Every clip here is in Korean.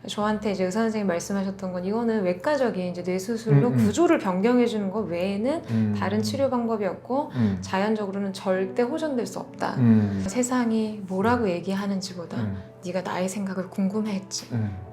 저한테 이제 의사 선생님이 말씀하셨던 건 이거는 외과적인 이제 뇌수술로 구조를 변경해 주는 것 외에는 다른 치료 방법이 없고 자연적으로는 절대 호전될 수 없다. 세상이 뭐라고 얘기하는지보다 네가 나의 생각을 궁금해했지.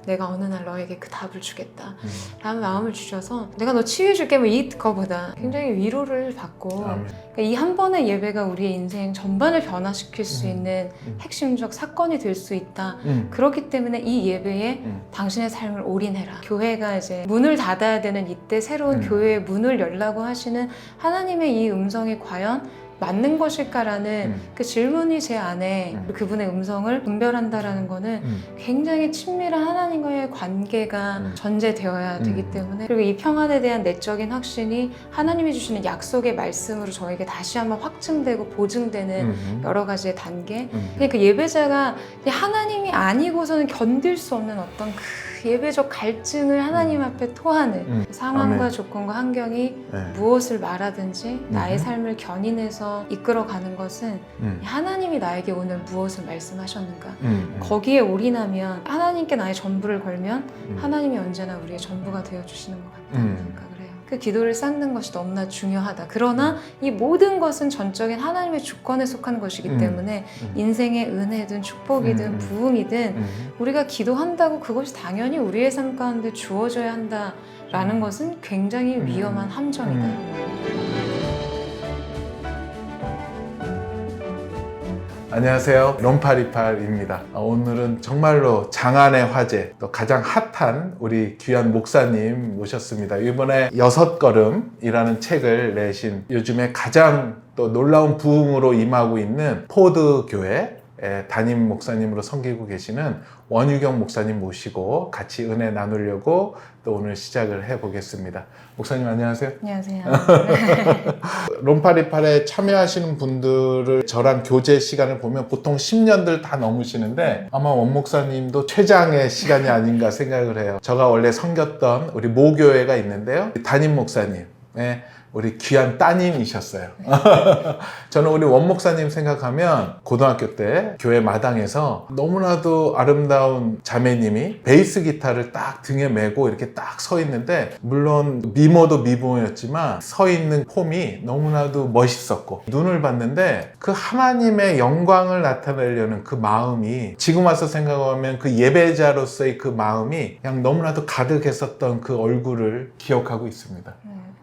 내가 어느 날 너에게 그 답을 주겠다 라는 마음을 주셔서 내가 너 치유해줄게 뭐 이거보다 굉장히 위로를 받고 그러니까 이 한 번의 예배가 우리의 인생 전반을 변화시킬 수 있는 핵심적 사건이 될 수 있다. 그렇기 때문에 이 예배에 당신의 삶을 올인해라. 교회가 이제 문을 닫아야 되는 이때 새로운 교회의 문을 열라고 하시는 하나님의 이 음성이 과연 맞는 것일까라는 그 질문이 제 안에 그분의 음성을 분별한다라는 거는 굉장히 친밀한 하나님과의 관계가 전제되어야 되기 때문에 그리고 이 평안에 대한 내적인 확신이 하나님이 주시는 약속의 말씀으로 저에게 다시 한번 확증되고 보증되는 여러 가지의 단계 그러니까 예배자가 하나님이 아니고서는 견딜 수 없는 어떤 그 예배적 갈증을 하나님 앞에 토하는 상황과 아멘. 조건과 환경이 네. 무엇을 말하든지 나의 삶을 견인해서 이끌어가는 것은 하나님이 나에게 오늘 무엇을 말씀하셨는가 거기에 올인하면 하나님께 나의 전부를 걸면 하나님이 언제나 우리의 전부가 되어주시는 것 같다는 생각을 해요. 그 기도를 쌓는 것이 너무나 중요하다. 그러나 이 모든 것은 전적인 하나님의 주권에 속한 것이기 때문에 인생의 은혜든 축복이든 부흥이든 우리가 기도한다고 그것이 당연히 우리의 삶 가운데 주어져야 한다라는 것은 굉장히 위험한 함정이다. 안녕하세요. 롬파리팔입니다. 오늘은 정말로 장안의 화제, 또 가장 핫한 우리 귀한 목사님 모셨습니다. 이번에 6걸음이라는 책을 내신 요즘에 가장 또 놀라운 부흥으로 임하고 있는 포드 교회 담임 목사님으로 섬기고 계시는 원유경 목사님 모시고 같이 은혜 나누려고 또 오늘 시작을 해보겠습니다. 목사님 안녕하세요. 안녕하세요. 롬파리팔에 참여하시는 분들을 저랑 교제 시간을 보면 보통 10년들 다 넘으시는데 아마 원 목사님도 최장의 시간이 아닌가 생각을 해요. 제가 원래 섬겼던 우리 모교회가 있는데요. 담임 목사님 우리 귀한 따님이셨어요. 저는 우리 원 목사님 생각하면 고등학교 때 교회 마당에서 너무나도 아름다운 자매님이 베이스 기타를 딱 등에 메고 이렇게 딱 서 있는데 물론 미모도 미모였지만 서 있는 폼이 너무나도 멋있었고 눈을 봤는데 그 하나님의 영광을 나타내려는 그 마음이 지금 와서 생각하면 그 예배자로서의 그 마음이 그냥 너무나도 가득했었던 그 얼굴을 기억하고 있습니다.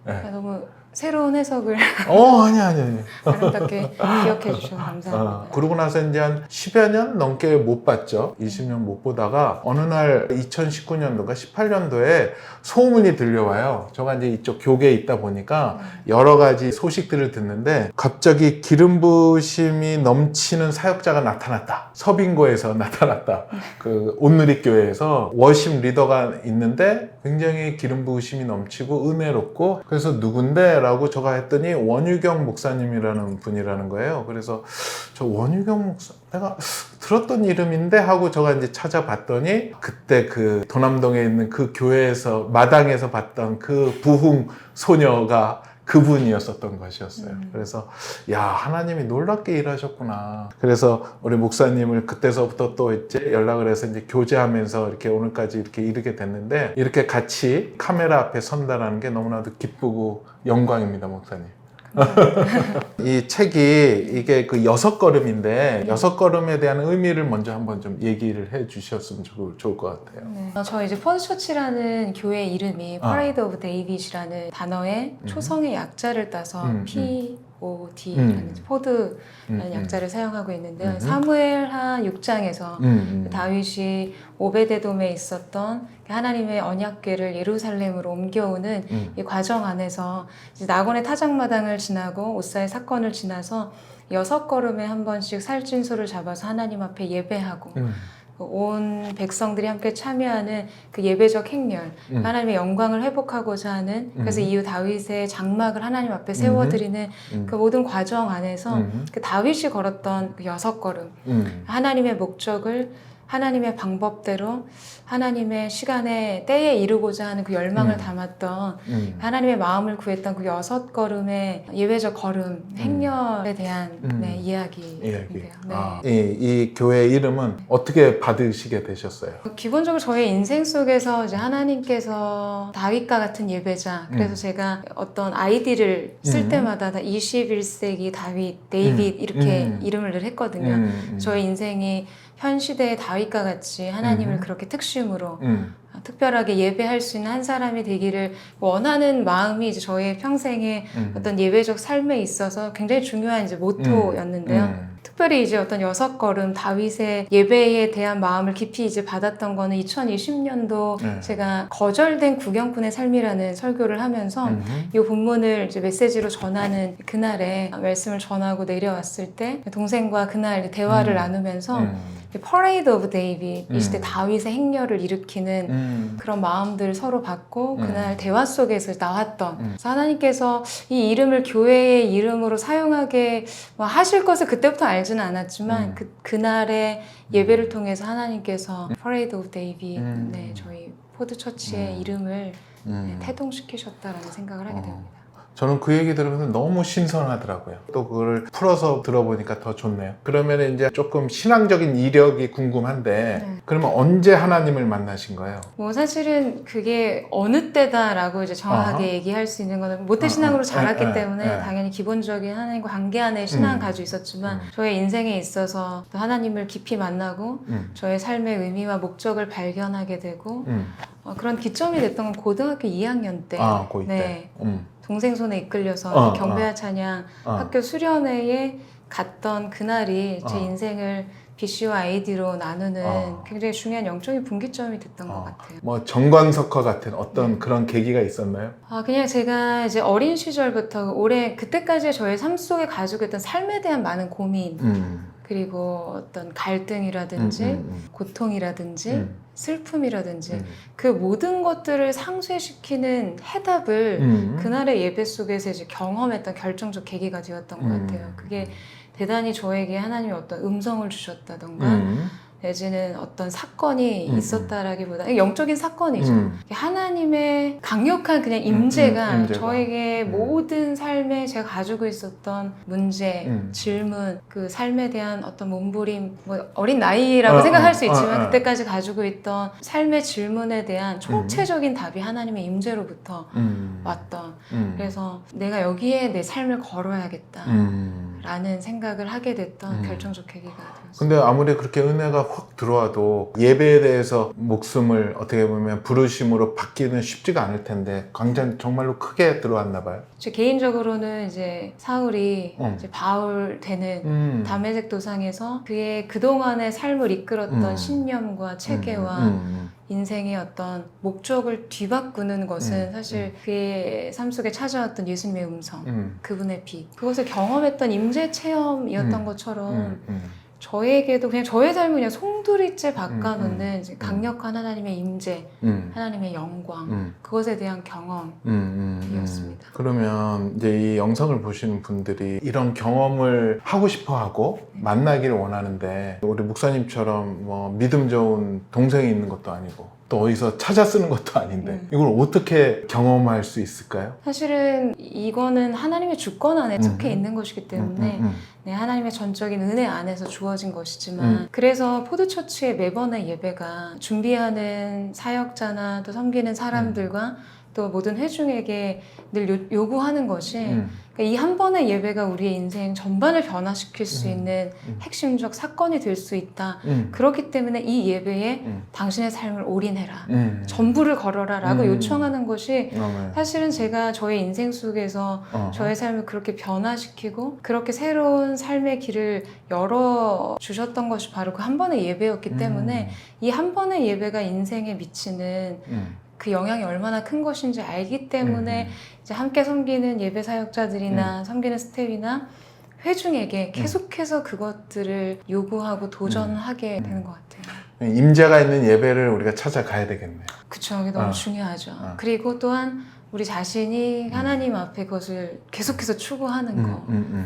네. 너무 새로운 해석을 아니. 아름답게 기억해 주셔서 감사합니다. 그러고 나서 이제 한 10여 년 넘게 못 봤죠. 20년 못 보다가 어느 날 2019년도인가 18년도에 소문이 들려와요. 제가 이제 이쪽 교계에 있다 보니까 여러 가지 소식들을 듣는데 갑자기 기름 부으심이 넘치는 사역자가 나타났다. 서빙고에서 나타났다. 그 온누리교회에서 워십 리더가 있는데 굉장히 기름 부으심이 넘치고 은혜롭고 그래서 누군데? 라고 제가 했더니 원유경 목사님이라는 분이라는 거예요. 그래서 저 원유경 목사 내가 들었던 이름인데 하고 제가 이제 찾아봤더니 그때 그 도남동에 있는 그 교회에서 마당에서 봤던 그 부흥 소녀가 그분이었었던 것이었어요. 그래서 야 하나님이 놀랍게 일하셨구나. 그래서 우리 목사님을 그때서부터 또 이제 연락을 해서 이제 교제하면서 이렇게 오늘까지 이렇게 이르게 됐는데 이렇게 같이 카메라 앞에 선다라는 게 너무나도 기쁘고 영광입니다, 목사님. 이 책이 이게 그 6걸음인데 6걸음에 대한 의미를 먼저 한번 좀 얘기를 해 주셨으면 좋을 것 같아요. 네. 저 이제 퍼스처치라는 교회 이름이 Parade of David이라는 단어의 초성의 약자를 따서 POD라는 포드라는 약자를 사용하고 있는데요. 사무엘하 6장에서 다윗이 오베데돔에 있었던 하나님의 언약궤를 예루살렘으로 옮겨오는 이 과정 안에서 이제 나곤의 타작마당을 지나고 오사의 사건을 지나서 6걸음에 한 번씩 살찐소를 잡아서 하나님 앞에 예배하고 온 백성들이 함께 참여하는 그 예배적 행렬, 하나님의 영광을 회복하고자 하는 그래서 이후 다윗의 장막을 하나님 앞에 세워드리는 그 모든 과정 안에서 그 다윗이 걸었던 그 6걸음 하나님의 목적을 하나님의 방법대로 하나님의 시간에 때에 이루고자 하는 그 열망을 담았던 하나님의 마음을 구했던 그 6걸음의 예외적 걸음, 행렬에 대한 네, 이야기인데요. 네. 이 교회 이름은 어떻게 받으시게 되셨어요? 기본적으로 저의 인생 속에서 이제 하나님께서 다윗과 같은 예배자, 그래서 제가 어떤 아이디를 쓸 때마다 다 21세기 다윗, 데이빗 이렇게 이름을 늘 했거든요. 저의 인생이 현 시대의 다윗과 같이 하나님을 그렇게 특심으로 특별하게 예배할 수 있는 한 사람이 되기를 원하는 마음이 이제 저의 평생의 어떤 예배적 삶에 있어서 굉장히 중요한 이제 모토였는데요. 특별히 이제 어떤 6걸음 다윗의 예배에 대한 마음을 깊이 이제 받았던 거는 2020년도 제가 거절된 구경꾼의 삶이라는 설교를 하면서 이 본문을 이제 메시지로 전하는 그날에 말씀을 전하고 내려왔을 때 동생과 그날 대화를 나누면서 퍼레이드 오브 데이빗, 이 시대 다윗의 행렬을 일으키는 그런 마음들을 서로 받고 그날 대화 속에서 나왔던 그래서 하나님께서 이 이름을 교회의 이름으로 사용하게 하실 것을 그때부터 알지는 않았지만 그날의 예배를 통해서 하나님께서 퍼레이드 오브 데이빗, 네, 저희 포드처치의 이름을 네, 태동시키셨다라는 생각을 하게 됩니다. 저는 그 얘기 들으면서 너무 신선하더라고요. 또 그걸 풀어서 들어보니까 더 좋네요. 그러면 이제 조금 신앙적인 이력이 궁금한데 그러면 언제 하나님을 만나신 거예요? 뭐 사실은 그게 어느 때다라고 이제 정확하게 얘기할 수 있는 거는 모태신앙으로 자랐기 때문에 당연히 기본적인 하나님과 관계 안에 신앙을 가지고 있었지만 저의 인생에 있어서 또 하나님을 깊이 만나고 저의 삶의 의미와 목적을 발견하게 되고 그런 기점이 됐던 건 고등학교 2학년 때. 고2 네. 때. 동생 손에 이끌려서 경배와 찬양 학교 수련회에 갔던 그날이 제 인생을 BC와 AD로 나누는 굉장히 중요한 영적인 분기점이 됐던 것 같아요. 뭐 정관석화 같은 어떤 그런 계기가 있었나요? 그냥 제가 이제 어린 시절부터 올해 그때까지 저의 삶 속에 가지고 있던 삶에 대한 많은 고민 그리고 어떤 갈등이라든지 고통이라든지 슬픔이라든지 그 모든 것들을 상쇄시키는 해답을 그날의 예배 속에서 이제 경험했던 결정적 계기가 되었던 것 같아요. 그게 대단히 저에게 하나님이 어떤 음성을 주셨다던가 내지는 어떤 사건이 있었다라기보다 영적인 사건이죠. 하나님의 강력한 그냥 임재가 저에게 모든 삶에 제가 가지고 있었던 문제, 질문, 그 삶에 대한 어떤 몸부림, 뭐 어린 나이라고 생각할 수 있지만 그때까지 가지고 있던 삶의 질문에 대한 총체적인 답이 하나님의 임재로부터 왔던 그래서 내가 여기에 내 삶을 걸어야겠다 라는 생각을 하게 됐던 결정적 계기가 되었습니다. 근데 아무리 그렇게 은혜가 확 들어와도 예배에 대해서 목숨을 어떻게 보면 부르심으로 받기는 쉽지가 않을 텐데 강전 정말로 크게 들어왔나 봐요. 제 개인적으로는 이제 사울이 이제 바울 되는 다메섹 도상에서 그의 그동안의 삶을 이끌었던 신념과 체계와 인생의 어떤 목적을 뒤바꾸는 것은 사실 그의 삶 속에 찾아왔던 예수님의 음성, 그분의 빛, 그것을 경험했던 임재 체험이었던 것처럼 저에게도 그냥 저의 삶을 그냥 송두리째 바꿔놓는 이제 강력한 하나님의 임재, 하나님의 영광, 그것에 대한 경험이었습니다. 그러면 이제 이 영상을 보시는 분들이 이런 경험을 하고 싶어하고 만나기를 원하는데 우리 목사님처럼 뭐 믿음 좋은 동생이 있는 것도 아니고 또 어디서 찾아 쓰는 것도 아닌데 이걸 어떻게 경험할 수 있을까요? 사실은 이거는 하나님의 주권 안에 속해 있는 것이기 때문에 네, 하나님의 전적인 은혜 안에서 주어진 것이지만 그래서 포드처치의 매번의 예배가 준비하는 사역자나 또 섬기는 사람들과 또 모든 회중에게 늘 요구하는 것이 그러니까 이 한 번의 예배가 우리의 인생 전반을 변화시킬 수 있는 핵심적 사건이 될 수 있다. 그렇기 때문에 이 예배에 당신의 삶을 올인해라. 전부를 걸어라 라고 요청하는 것이 사실은 제가 저의 인생 속에서 저의 삶을 그렇게 변화시키고 그렇게 새로운 삶의 길을 열어주셨던 것이 바로 그 한 번의 예배였기 때문에 이 한 번의 예배가 인생에 미치는 그 영향이 얼마나 큰 것인지 알기 때문에 이제 함께 섬기는 예배 사역자들이나 섬기는 스태프나 회중에게 계속해서 그것들을 요구하고 도전하게 되는 것 같아요. 임재가 있는 예배를 우리가 찾아가야 되겠네요. 그쵸, 이게 너무 중요하죠. 그리고 또한 우리 자신이 하나님 앞에 그것을 계속해서 추구하는 거.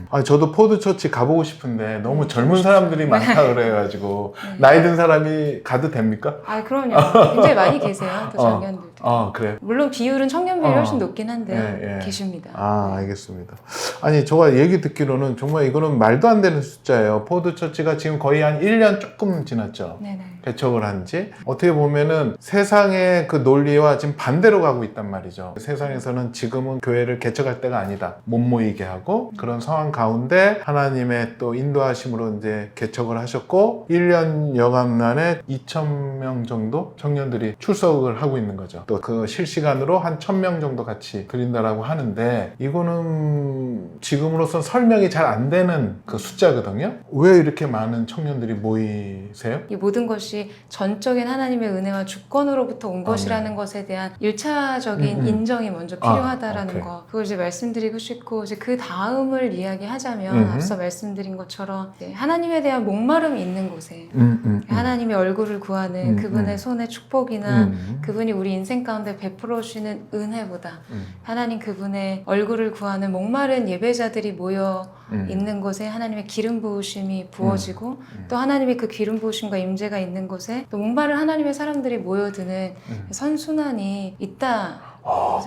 아, 저도 포드처치 가보고 싶은데 너무 젊은 사람들이 많다 그래가지고 네. 나이 든 사람이 가도 됩니까? 아, 그럼요. 굉장히 많이 계세요. 또 장년들도. 그래. 물론 비율은 청년 비율이 훨씬 높긴 한데요. 예, 예. 계십니다. 아, 알겠습니다. 아니, 제가 얘기 듣기로는 정말 이거는 말도 안 되는 숫자예요. 포드처치가 지금 거의 한 1년 조금 지났죠. 네네. 개척을 한 지. 어떻게 보면은 세상의 그 논리와 지금 반대로 가고 있단 말이죠. 세상에서는 지금은 교회를 개척할 때가 아니다. 못 모이게 하고 그런 상황 가운데 하나님의 또 인도하심으로 이제 개척을 하셨고 1년 여간만에 2,000명 정도 청년들이 출석을 하고 있는 거죠. 또 그 실시간으로 한 1,000명 정도 같이 드린다라고 하는데 이거는 지금으로선 설명이 잘 안 되는 그 숫자거든요. 왜 이렇게 많은 청년들이 모이세요? 이 모든 것이 전적인 하나님의 은혜와 주권으로부터 온 것이라는 네. 것에 대한 1차적인 인정이 먼저 필요하다라는 오케이. 거. 그걸 이제 말씀드리고 싶고 이제 그 다음을 이야기하자면 앞서 말씀드린 것처럼 이제 하나님에 대한 목마름이 있는 곳에 하나님의 얼굴을 구하는 그분의 손의 축복이나 그분이 우리 인생 가운데 베풀어 주시는 은혜보다 하나님 그분의 얼굴을 구하는 목마른 예배자들이 모여 있는 곳에 하나님의 기름 부으심이 부어지고 또 하나님의 그 기름 부으심과 임재가 있는 곳에 또 목마른 하나님의 사람들이 모여드는 선순환이 있다.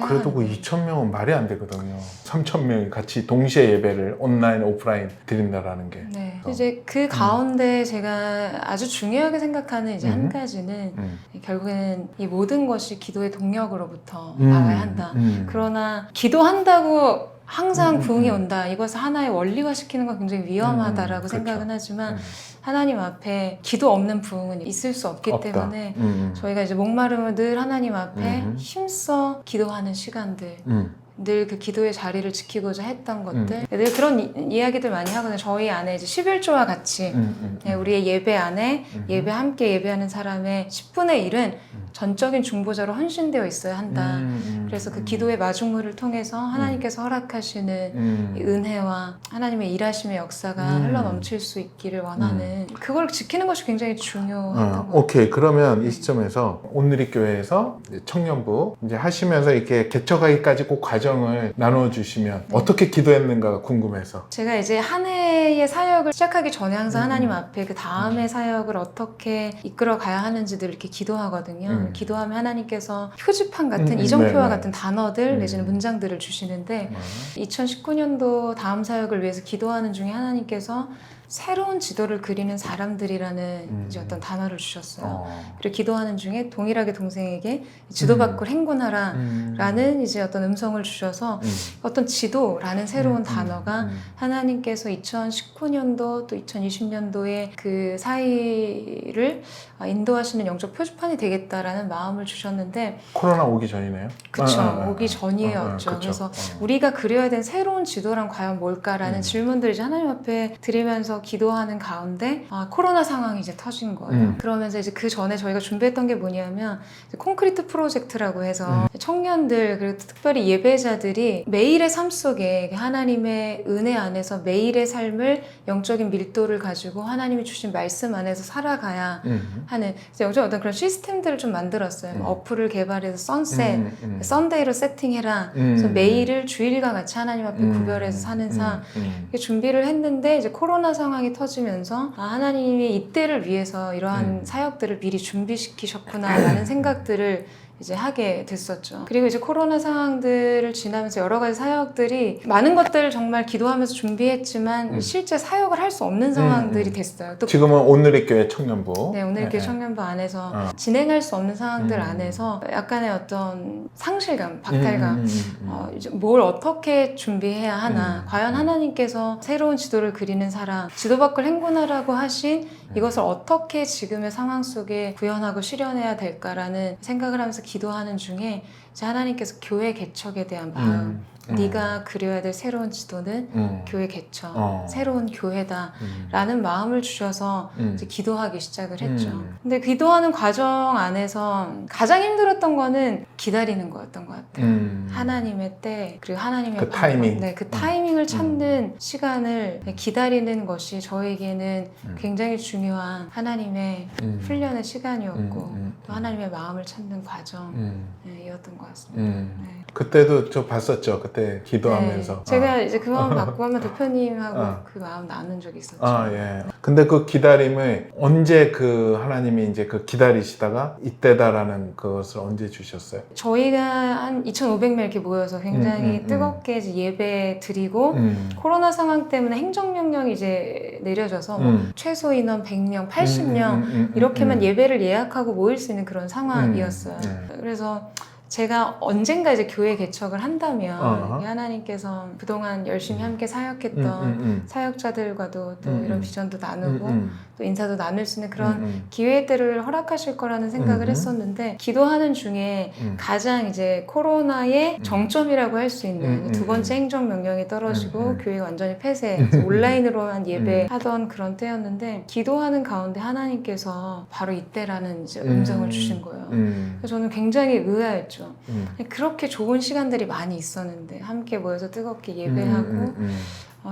그래도 그 2,000명은 말이 안 되거든요. 3,000명이 같이 동시에 예배를 온라인, 오프라인 드린다라는 게. 네. 이제 그 가운데 제가 아주 중요하게 생각하는 이제 한 가지는 결국에는 이 모든 것이 기도의 동력으로부터 나와야 한다. 그러나 기도한다고 항상 부흥이 온다. 이것을 하나의 원리화시키는 건 굉장히 위험하다라고 그렇죠. 생각은 하지만 하나님 앞에 기도 없는 부흥은 있을 수 없기 없다. 때문에 저희가 이제 목마름을 늘 하나님 앞에 힘써 기도하는 시간들 늘 그 기도의 자리를 지키고자 했던 것들 늘 그런 이야기들 많이 하거든요. 저희 안에 이제 11조와 같이 우리의 예배 안에 예배 함께 예배하는 사람의 10분의 1은 전적인 중보자로 헌신되어 있어야 한다. 그래서 그 기도의 마중물을 통해서 하나님께서 허락하시는 이 은혜와 하나님의 일하심의 역사가 흘러넘칠 수 있기를 원하는 그걸 지키는 것이 굉장히 중요했던 것 같아요. 오케이. 그러면 이 시점에서 온누리 교회에서 청년부 이제 하시면서 이렇게 개척하기까지 그 과정을 나눠주시면 어떻게 기도했는가가 궁금해서. 제가 이제 한 해의 사역을 시작하기 전에 항상 하나님 앞에 그 다음의 사역을 어떻게 이끌어 가야 하는지 늘 이렇게 기도하거든요. 기도하면 하나님께서 표지판 같은 이정표와 같은 단어들 내지는 문장들을 주시는데 2019년도 다음 사역을 위해서 기도하는 중에 하나님께서 새로운 지도를 그리는 사람들이라는 이제 어떤 단어를 주셨어요. 그리고 기도하는 중에 동일하게 동생에게 지도 밖을 행군하라 라는 이제 어떤 음성을 주셔서 어떤 지도라는 새로운 단어가 하나님께서 2019년도 또 2020년도에 그 사이를 인도하시는 영적 표지판이 되겠다라는 마음을 주셨는데 코로나 오기 전이네요. 그렇죠. 오기 전이었죠. 그래서 우리가 그려야 된 새로운 지도란 과연 뭘까라는 질문들을 이제 하나님 앞에 드리면서 기도하는 가운데 코로나 상황이 이제 터진 거예요. 그러면서 이제 그 전에 저희가 준비했던 게 뭐냐면 콘크리트 프로젝트라고 해서 청년들 그리고 특별히 예배자들이 매일의 삶 속에 하나님의 은혜 안에서 매일의 삶을 영적인 밀도를 가지고 하나님이 주신 말씀 안에서 살아가야 하는 영적 어떤 그런 시스템들을 좀 만들었어요. 어플을 개발해서 선셋, 썬데이로 세팅해라. 그래서 매일을 주일과 같이 하나님 앞에 구별해서 사는 삶 준비를 했는데 이제 코로나 상황이 터지면서 하나님이 이때를 위해서 이러한 사역들을 미리 준비시키셨구나라는 생각들을 이제 하게 됐었죠. 그리고 이제 코로나 상황들을 지나면서 여러 가지 사역들이 많은 것들을 정말 기도하면서 준비했지만 실제 사역을 할 수 없는 상황들이 됐어요. 또 지금은 온누리 교회 청년부. 네, 오늘 교회 청년부 안에서 진행할 수 없는 상황들 안에서 약간의 어떤 상실감, 박탈감, 이제 뭘 어떻게 준비해야 하나, 과연 하나님께서 새로운 지도를 그리는 사람, 지도 밖을 행군하라고 하신 이것을 어떻게 지금의 상황 속에 구현하고 실현해야 될까라는 생각을 하면서 기도하는 중에 이제 하나님께서 교회 개척에 대한 마음, 네가 그려야 될 새로운 지도는 교회 개척, 새로운 교회다라는 마음을 주셔서 이제 기도하기 시작을 했죠. 근데 기도하는 과정 안에서 가장 힘들었던 거는 기다리는 거였던 것 같아요. 하나님의 때 그리고 하나님의 그 타이밍. 네, 그 타이밍을 찾는 시간을 기다리는 것이 저에게는 굉장히 중요한 하나님의 훈련의 시간이었고 또 하나님의 마음을 찾는 과정. 네, 것 같습니다. 네. 그때도 저 봤었죠. 그때 기도하면서. 네. 제가 이제 그 마음 받고 하면 대표님하고 그 마음 나눈 적이 있었죠. 예. 근데 그 기다림을 언제 그 하나님이 이제 그 기다리시다가 이때다라는 그것을 언제 주셨어요? 저희가 한 2,500명 이렇게 모여서 굉장히 뜨겁게 이제 예배 드리고 코로나 상황 때문에 행정명령이 이제 내려져서 뭐 최소 인원 100명, 80명 이렇게만 예배를 예약하고 모일 수 있는 그런 상황이었어요. 그래서 제가 언젠가 이제 교회 개척을 한다면 하나님께서 그동안 열심히 함께 사역했던 사역자들과도 또 이런 비전도 나누고 또 인사도 나눌 수 있는 그런 기회들을 허락하실 거라는 생각을 했었는데 기도하는 중에 가장 이제 코로나의 정점이라고 할 수 있는 두 번째 행정명령이 떨어지고 교회가 완전히 폐쇄, 온라인으로만 예배하던 그런 때였는데 기도하는 가운데 하나님께서 바로 이때라는 이제 음성을 주신 거예요. 그래서 저는 굉장히 의아했죠. 그렇게 좋은 시간들이 많이 있었는데 함께 모여서 뜨겁게 예배하고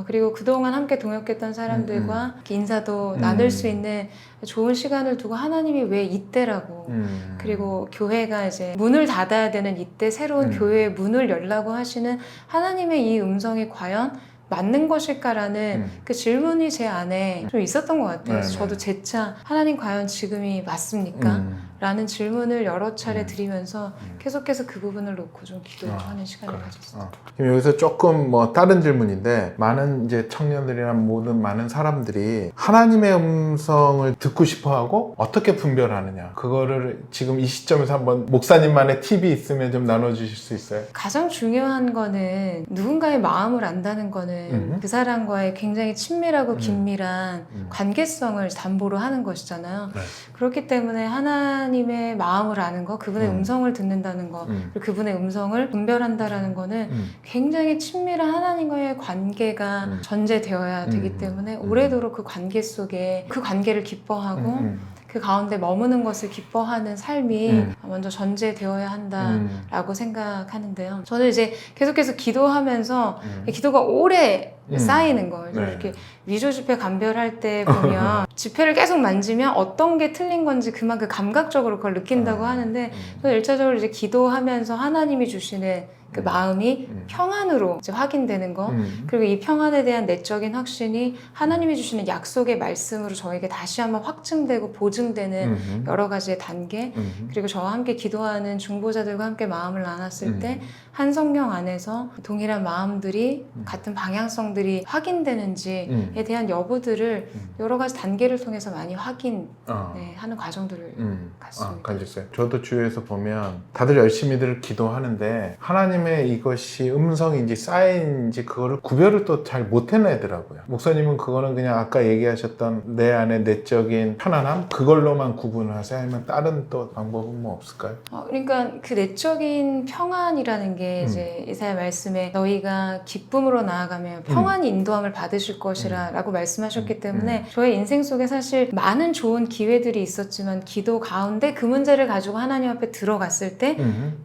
그리고 그동안 함께 동역했던 사람들과 이렇게 인사도 나눌 수 있는 좋은 시간을 두고 하나님이 왜 이때라고 그리고 교회가 이제 문을 닫아야 되는 이때 새로운 교회의 문을 열라고 하시는 하나님의 이 음성이 과연 맞는 것일까라는 그 질문이 제 안에 좀 있었던 것 같아요. 그래서 저도 재차 하나님 과연 지금이 맞습니까? 라는 질문을 여러 차례 드리면서 계속해서 그 부분을 놓고 좀 기도하는 시간을 가졌어요. 그럼 여기서 조금 뭐 다른 질문인데 많은 이제 청년들이나 모든 많은 사람들이 하나님의 음성을 듣고 싶어하고 어떻게 분별하느냐 그거를 지금 이 시점에서 한번 목사님만의 팁이 있으면 좀 나눠주실 수 있어요? 가장 중요한 거는 누군가의 마음을 안다는 거는 그 사람과의 굉장히 친밀하고 긴밀한 관계성을 담보로 하는 것이잖아요. 그렇기 때문에 하나님의 마음을 아는 거, 그분의 음성을 듣는다는 거, 그리고 그분의 음성을 분별한다라는 거는 굉장히 친밀한 하나님과의 관계가 전제되어야 되기 때문에 오래도록 그 관계 속에 그 관계를 기뻐하고 그 가운데 머무는 것을 기뻐하는 삶이 먼저 전제되어야 한다라고 생각하는데요. 저는 이제 계속해서 기도하면서 기도가 오래 쌓이는 거예요. 이렇게 위조 지폐 감별할 때 보면 지폐를 계속 만지면 어떤 게 틀린 건지 그만큼 감각적으로 그걸 느낀다고 하는데 저는 1차적으로 이제 기도하면서 하나님이 주시는 그 마음이 평안으로 이제 확인되는 거 그리고 이 평안에 대한 내적인 확신이 하나님이 주시는 약속의 말씀으로 저에게 다시 한번 확증되고 보증되는 여러 가지의 단계 그리고 저와 함께 기도하는 중보자들과 함께 마음을 나눴을 때 한 성령 안에서 동일한 마음들이 같은 방향성들이 확인되는지에 대한 여부들을 여러 가지 단계를 통해서 많이 확인하는 과정들을 갖습니다. 가졌어요. 저도 주위에서 보면 다들 열심히들 기도하는데 하나님의 이것이 음성인지 사인인지 그거를 구별을 또 잘 못해내더라고요. 목사님은 그거는 그냥 아까 얘기하셨던 내 안에 내적인 편안함 그걸로만 구분을 하세요? 아니면 다른 또 방법은 뭐 없을까요? 그러니까 그 내적인 평안이라는 게 이제 이사야 말씀에 너희가 기쁨으로 나아가면 평안히 인도함을 받으실 것이라 라고 말씀하셨기 때문에 저의 인생 속에 사실 많은 좋은 기회들이 있었지만 기도 가운데 그 문제를 가지고 하나님 앞에 들어갔을 때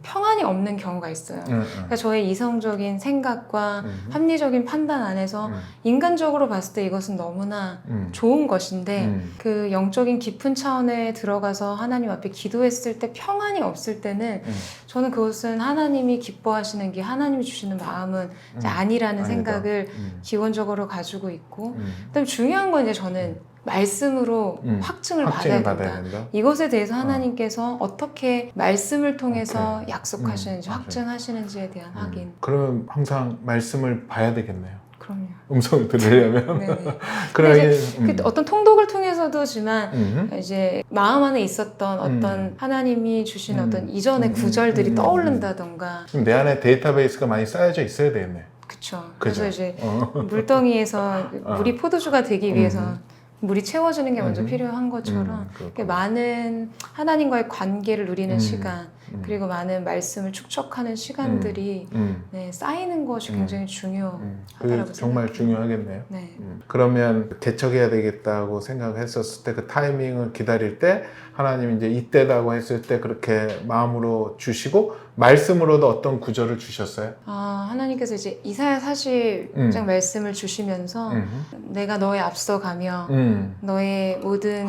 평안이 없는 경우가 있어요. 그러니까 저의 이성적인 생각과 합리적인 판단 안에서 인간적으로 봤을 때 이것은 너무나 좋은 것인데 그 영적인 깊은 차원에 들어가서 하나님 앞에 기도했을 때 평안이 없을 때는 저는 그것은 하나님이 기뻐하시는 게 하나님이 주시는 마음은 이제 아니라는 생각을 기본적으로 가지고 있고 그다음에 중요한 건 이제 저는 말씀으로 확증을 받아야 된다. 이것에 대해서 하나님께서 어떻게 말씀을 통해서 약속하시는지 확증하시는지에 대한 확인. 그러면 항상 말씀을 봐야 되겠네요. 그럼요. 음성을 들으려면. 그러면 어떤 통독을 통해서도지만 이제 마음 안에 있었던 어떤 하나님이 주신 어떤 이전의 구절들이 떠오른다던가. 그럼 내 안에 데이터베이스가 많이 쌓여져 있어야 되겠네. 그렇죠. 그래서 이제 물덩이에서 물이 포도주가 되기 위해서 물이 채워지는 게 먼저 필요한 것처럼 많은 하나님과의 관계를 누리는 시간 그리고 많은 말씀을 축적하는 시간들이 쌓이는 것이 굉장히 중요하다고 생각합니다. 정말 중요하겠네요. 네. 그러면 개척해야 되겠다고 생각했었을 때 그 타이밍을 기다릴 때 하나님이 이제 이때다고 했을 때 그렇게 마음으로 주시고 말씀으로도 어떤 구절을 주셨어요? 하나님께서 이제 이사야 40장 말씀을 주시면서 내가 너의 앞서 가며 너의 모든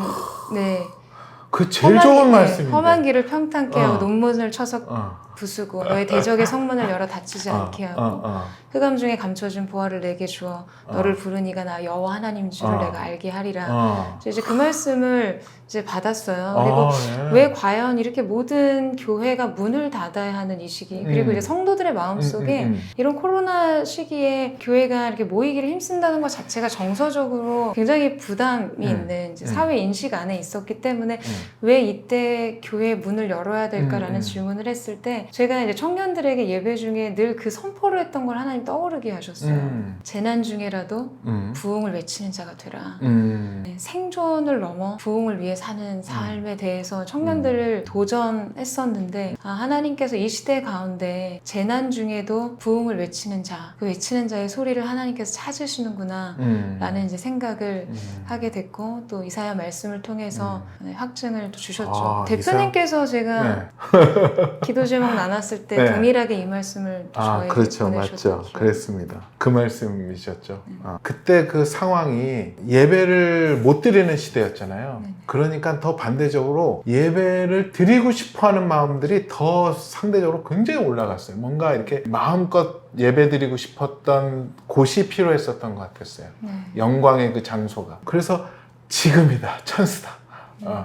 그 제일 좋은 말씀인데. 험한 길을 평탄케 하고 어. 논문을 쳐서 어. 부수고 너의 대적의 성문을 열어 닫히지 않게 하고 흑암 중에 감춰진 보화를 내게 주어 너를 부르니가 나 여호와 하나님 줄을 내가 알게 하리라. 이제 그 말씀을 이제 받았어요. 그리고 네. 왜 과연 이렇게 모든 교회가 문을 닫아야 하는 이 시기, 그리고 이제 성도들의 마음속에 이런 코로나 시기에 교회가 이렇게 모이기를 힘쓴다는 것 자체가 정서적으로 굉장히 부담이 있는 이제 사회 인식 안에 있었기 때문에 왜 이때 교회 문을 열어야 될까라는 질문을 했을 때 제가 이제 청년들에게 예배 중에 늘 그 선포를 했던 걸 하나님 떠오르게 하셨어요. 재난 중에라도 부흥을 외치는 자가 되라. 네, 생존을 넘어 부흥을 위해 사는 삶에 대해서 청년들을 도전했었는데 하나님께서 이 시대 가운데 재난 중에도 부흥을 외치는 자, 그 외치는 자의 소리를 하나님께서 찾으시는구나 라는 이제 생각을 하게 됐고 또 이사야 말씀을 통해서 확증을 또 주셨죠. 대표님께서 제가 네. 기도 제목 나눴을 때 네. 동일하게 이 말씀을 저에게 그렇죠. 보내셨던 맞죠. 기억이 그랬습니다. 그 말씀이셨죠. 그때 그 상황이 예배를 못 드리는 시대였잖아요. 네네. 그러니까 더 반대적으로 예배를 드리고 싶어 하는 마음들이 더 상대적으로 굉장히 올라갔어요. 뭔가 이렇게 마음껏 예배 드리고 싶었던 곳이 필요했었던 것 같았어요. 네. 영광의 그 장소가. 그래서 지금이다. 찬스다.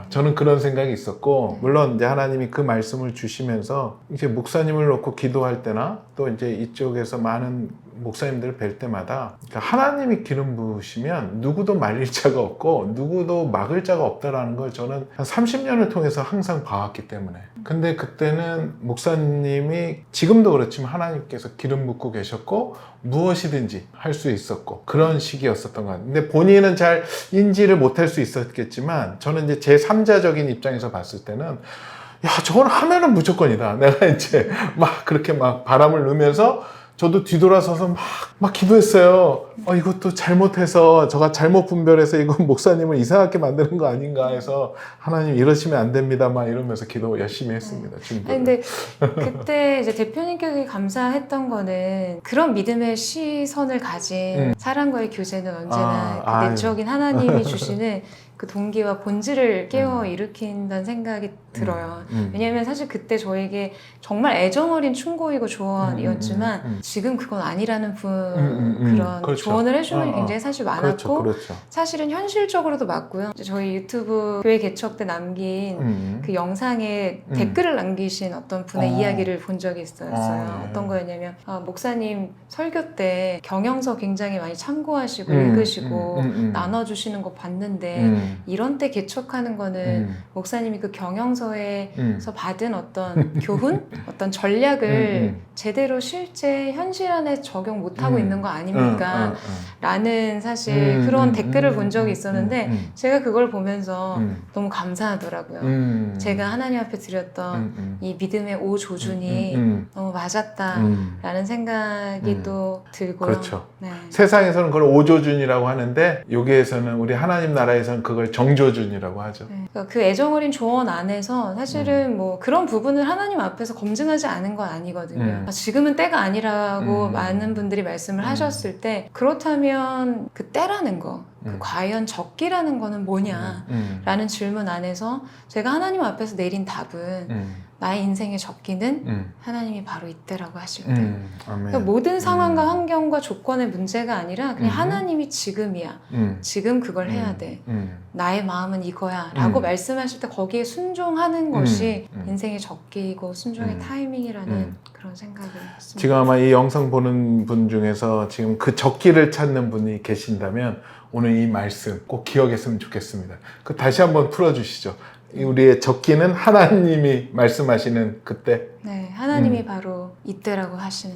저는 그런 생각이 있었고, 물론 이제 하나님이 그 말씀을 주시면서 이제 목사님을 놓고 기도할 때나 또 이제 이쪽에서 많은 목사님들을 뵐 때마다 그러니까 하나님이 기름 부으시면 누구도 말릴 자가 없고 누구도 막을 자가 없다라는 걸 저는 한 30년을 통해서 항상 봐왔기 때문에. 근데 그때는 목사님이 지금도 그렇지만 하나님께서 기름 붓고 계셨고 무엇이든지 할 수 있었고 그런 시기였었던 것 같아요. 근데 본인은 잘 인지를 못할 수 있었겠지만 저는 이제 제 3자적인 입장에서 봤을 때는 야, 저건 하면은 무조건이다. 내가 이제 막 그렇게 막 바람을 넣으면서 저도 뒤돌아서서 막 기도했어요. 이것도 잘못해서 제가 잘못 분별해서 이건 목사님을 이상하게 만드는 거 아닌가 해서 하나님 이러시면 안 됩니다. 막 이러면서 기도 열심히 했습니다. 지금도. 근데 그때 이제 대표님께서 감사했던 거는 그런 믿음의 시선을 가진 사람과의 교제는 언제나 그 내적인 하나님이 주시는 그 동기와 본질을 깨워 일으킨다는 생각이 들어요. 왜냐하면 사실 그때 저에게 정말 애정어린 충고이고 조언이었지만 지금 그건 아니라는 그런 그렇죠. 조언을 해주는 게 굉장히 사실 많았고 그렇죠. 사실은 현실적으로도 맞고요. 이제 저희 유튜브 교회 개척 때 남긴 그 영상에 댓글을 남기신 어떤 분의 이야기를 본 적이 있었어요. 어떤 거였냐면 목사님 설교 때 경영서 굉장히 많이 참고하시고 읽으시고 나눠주시는 거 봤는데 이런 때 개척하는 거는 목사님이 그 경영서에서 받은 어떤 교훈, 어떤 전략을 제대로 실제 현실 안에 적용 못하고 있는 거 아닙니까? 라는 사실 그런 댓글을 본 적이 있었는데 제가 그걸 보면서 너무 감사하더라고요. 제가 하나님 앞에 드렸던 이 믿음의 오조준이 너무 맞았다라는 생각이 또 들고요. 그렇죠. 네. 세상에서는 그걸 오조준이라고 하는데 여기에서는 우리 하나님 나라에서는 그걸 정조준이라고 하죠. 네. 그러니까 그 애정어린 조언 안에서 사실은 뭐 그런 부분을 하나님 앞에서 검증하지 않은 건 아니거든요. 지금은 때가 아니라고 많은 분들이 말씀을 하셨을 때 그렇다면 그 때라는 거, 그 과연 적기라는 거는 뭐냐 라는 질문 안에서 제가 하나님 앞에서 내린 답은 나의 인생의 적기는 하나님이 바로 이때라고 하실 때 그러니까 모든 상황과 환경과 조건의 문제가 아니라 그냥 하나님이 지금이야. 지금 그걸 해야 돼. 나의 마음은 이거야 라고 말씀하실 때 거기에 순종하는 것이 인생의 적기이고 순종의 타이밍이라는 그런 생각을 했습니다. 지금 아마 이 영상 보는 분 중에서 지금 그 적기를 찾는 분이 계신다면 오늘 이 말씀 꼭 기억했으면 좋겠습니다. 그 다시 한번 풀어주시죠. 우리의 적기는 하나님이 말씀하시는 그때. 네, 하나님이 바로 이때라고 하실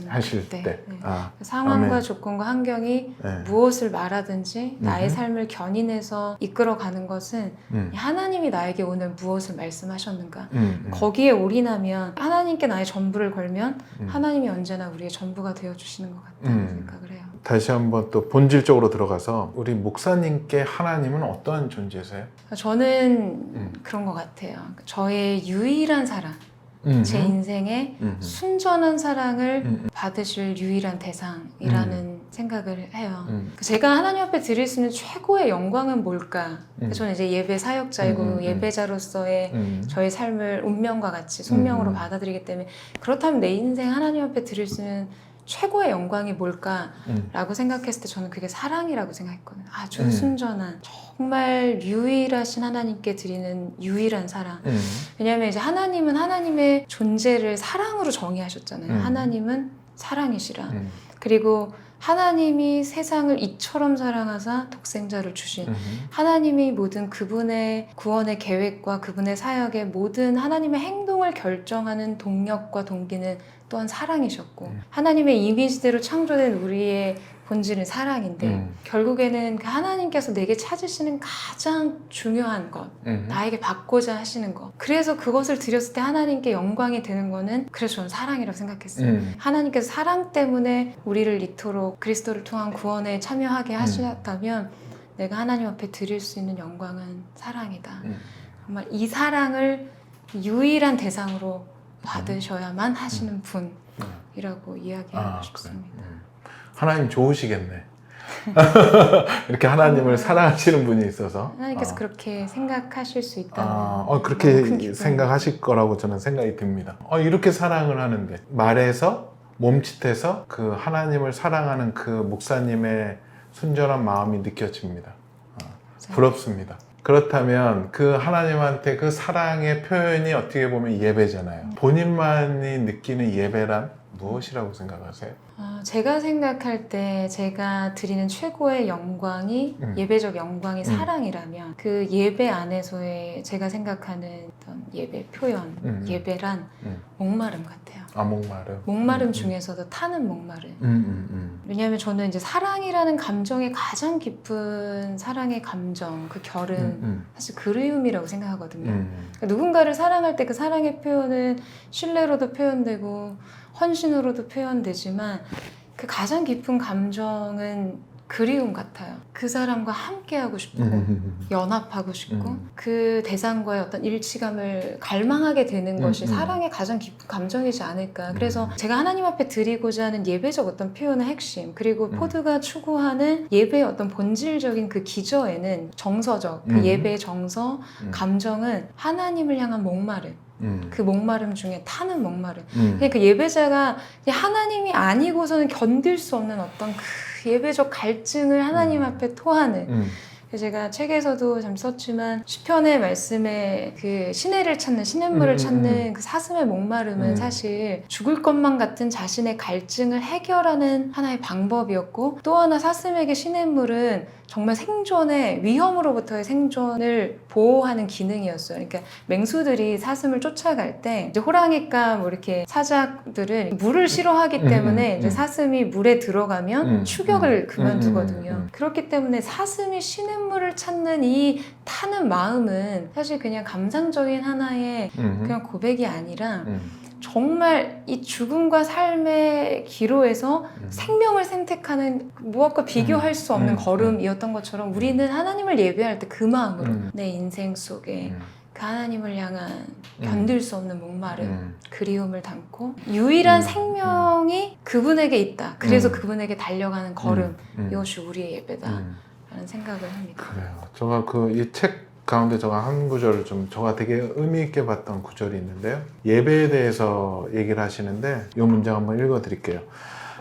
때. 네. 그 상황과 아멘. 조건과 환경이 네. 무엇을 말하든지 나의 삶을 견인해서 이끌어가는 것은 하나님이 나에게 오늘 무엇을 말씀하셨는가 거기에 올인하면 하나님께 나의 전부를 걸면 하나님이 언제나 우리의 전부가 되어주시는 것 같다는 생각을 해요. 다시 한번 또 본질적으로 들어가서 우리 목사님께 하나님은 어떤 존재세요? 저는 그런 것 같아요. 저의 유일한 사랑, 제 인생에 순전한 사랑을 받으실 유일한 대상이라는 생각을 해요. 제가 하나님 앞에 드릴 수 있는 최고의 영광은 뭘까? 저는 이제 예배 사역자이고 예배자로서의 저의 삶을 운명과 같이 숙명으로 받아들이기 때문에 그렇다면 내 인생 하나님 앞에 드릴 수 있는 최고의 영광이 뭘까라고 생각했을 때 저는 그게 사랑이라고 생각했거든요. 아주 순전한 정말 유일하신 하나님께 드리는 유일한 사랑. 왜냐하면 이제 하나님은 하나님의 존재를 사랑으로 정의하셨잖아요. 하나님은 사랑이시라. 그리고 하나님이 세상을 이처럼 사랑하사 독생자를 주신 하나님이 모든 그분의 구원의 계획과 그분의 사역의 모든 하나님의 행동을 결정하는 동력과 동기는 또한 사랑이셨고 하나님의 이미지대로 창조된 우리의 본질은 사랑인데 결국에는 그 하나님께서 내게 찾으시는 가장 중요한 것 나에게 받고자 하시는 것 그래서 그것을 드렸을 때 하나님께 영광이 되는 거는 그래서 저는 사랑이라고 생각했어요. 하나님께서 사랑 때문에 우리를 이토록 그리스도를 통한 구원에 참여하게 하셨다면 내가 하나님 앞에 드릴 수 있는 영광은 사랑이다. 정말 이 사랑을 유일한 대상으로 받으셔야만 하시는 분이라고 이야기하고 싶습니다. 하나님 좋으시겠네. 이렇게 하나님을 사랑하시는 분이 있어서 하나님께서 그렇게 생각하실 수 있다면 그렇게 생각하실 거라고 저는 생각이 듭니다. 이렇게 사랑을 하는데 말에서 몸짓해서 그 하나님을 사랑하는 그 목사님의 순전한 마음이 느껴집니다. 부럽습니다. 그렇다면 그 하나님한테 그 사랑의 표현이 어떻게 보면 예배잖아요. 본인만이 느끼는 예배란 무엇이라고 생각하세요? 제가 생각할 때 제가 드리는 최고의 영광이 예배적 영광이 사랑이라면 그 예배 안에서의 제가 생각하는 어떤 예배 표현, 예배란 목마름 같아요. 목마름. 목마름 중에서도 타는 목마름. 왜냐하면 저는 이제 사랑이라는 감정의 가장 깊은 사랑의 감정, 그 결은 사실 그리움이라고 생각하거든요. 그러니까 누군가를 사랑할 때 그 사랑의 표현은 신뢰로도 표현되고 헌신으로도 표현되지만 그 가장 깊은 감정은 그리움 같아요. 그 사람과 함께하고 싶고 연합하고 싶고 그 대상과의 어떤 일치감을 갈망하게 되는 것이 사랑의 가장 깊은 감정이지 않을까. 그래서 제가 하나님 앞에 드리고자 하는 예배적 어떤 표현의 핵심 그리고 포드가 추구하는 예배의 어떤 본질적인 그 기저에는 정서적 그 예배의 정서 감정은 하나님을 향한 목마름 그 목마름 중에 타는 목마름. 그 예배자가 하나님이 아니고서는 견딜 수 없는 어떤 그 예배적 갈증을 하나님 앞에 토하는. 제가 책에서도 참 썼지만 시편의 말씀에 그 시내를 찾는 시냇물을 찾는 그 사슴의 목마름은 사실 죽을 것만 같은 자신의 갈증을 해결하는 하나의 방법이었고 또 하나 사슴에게 시냇물은 정말 생존의 위험으로부터의 생존을 보호하는 기능이었어요. 그러니까 맹수들이 사슴을 쫓아갈 때 이제 호랑이과 뭐 이렇게 사자들은 물을 싫어하기 때문에 이제 사슴이 물에 들어가면 추격을 그만두거든요. 그렇기 때문에 사슴이 시냇물을 찾는 이 타는 마음은 사실 그냥 감상적인 하나의 그냥 고백이 아니라 정말 이 죽음과 삶의 기로에서 생명을 선택하는 무엇과 비교할 수 없는 걸음이었던 것처럼 우리는 하나님을 예배할 때 그 마음으로 내 인생 속에 그 하나님을 향한 견딜 수 없는 목마름, 그리움을 담고 유일한 생명이 그분에게 있다. 그래서 그분에게 달려가는 걸음, 이것이 우리의 예배다. 라는 생각을 합니다. 그래요. 제가 이 책 가운데 제가 한 구절을 제가 되게 의미 있게 봤던 구절이 있는데요. 예배에 대해서 얘기를 하시는데 이 문장 한번 읽어드릴게요.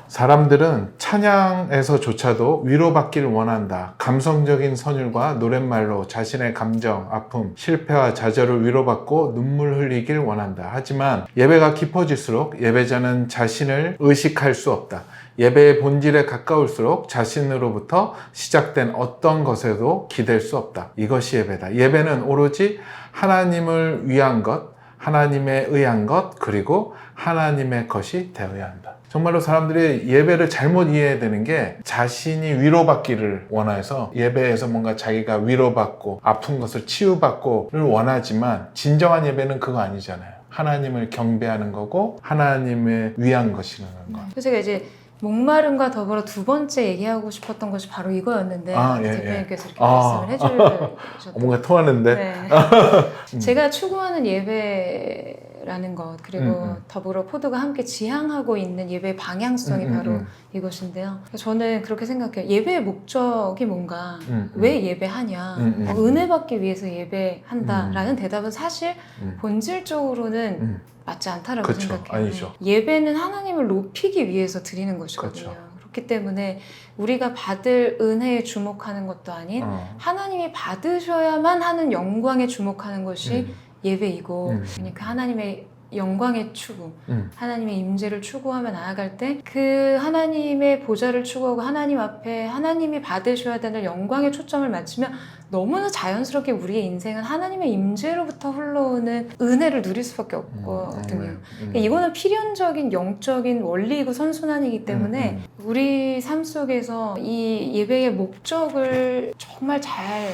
사람들은 찬양에서조차도 위로받기를 원한다. 감성적인 선율과 노랫말로 자신의 감정, 아픔, 실패와 좌절을 위로받고 눈물 흘리길 원한다. 하지만 예배가 깊어질수록 예배자는 자신을 의식할 수 없다. 예배의 본질에 가까울수록 자신으로부터 시작된 어떤 것에도 기댈 수 없다. 이것이 예배다. 예배는 오로지 하나님을 위한 것, 하나님에 의한 것, 그리고 하나님의 것이 되어야 한다. 정말로 사람들이 예배를 잘못 이해되는 게 자신이 위로받기를 원해서 예배에서 뭔가 자기가 위로받고 아픈 것을 치유받고를 원하지만 진정한 예배는 그거 아니잖아요. 하나님을 경배하는 거고 하나님을 위한 것이라는 거. 그래서 제가 이제 목마름과 더불어 두 번째 얘기하고 싶었던 것이 바로 이거였는데 대표님께서 이렇게 말씀을 해주셨던 뭔가 통하는데 네. 제가 추구하는 예배 예배라는 것 그리고 더불어 포드가 함께 지향하고 있는 예배의 방향성이 바로 이것인데요. 저는 그렇게 생각해요. 예배의 목적이 뭔가 왜 예배하냐 은혜 받기 위해서 예배한다라는 대답은 사실 본질적으로는 맞지 않다라고 그쵸, 생각해요. 아니죠. 예배는 하나님을 높이기 위해서 드리는 것이거든요. 그쵸. 그렇기 때문에 우리가 받을 은혜에 주목하는 것도 아닌 하나님이 받으셔야만 하는 영광에 주목하는 것이 예배이고 그냥 그 하나님의 영광의 추구, 하나님의 임재를 추구하며 나아갈 때 그 하나님의 보좌를 추구하고 하나님 앞에 하나님이 받으셔야 되는 영광의 초점을 맞추면 너무나 자연스럽게 우리의 인생은 하나님의 임재로부터 흘러오는 은혜를 누릴 수밖에 없거든요. 그러니까 이거는 필연적인 영적인 원리이고 선순환이기 때문에 우리 삶 속에서 이 예배의 목적을 정말 잘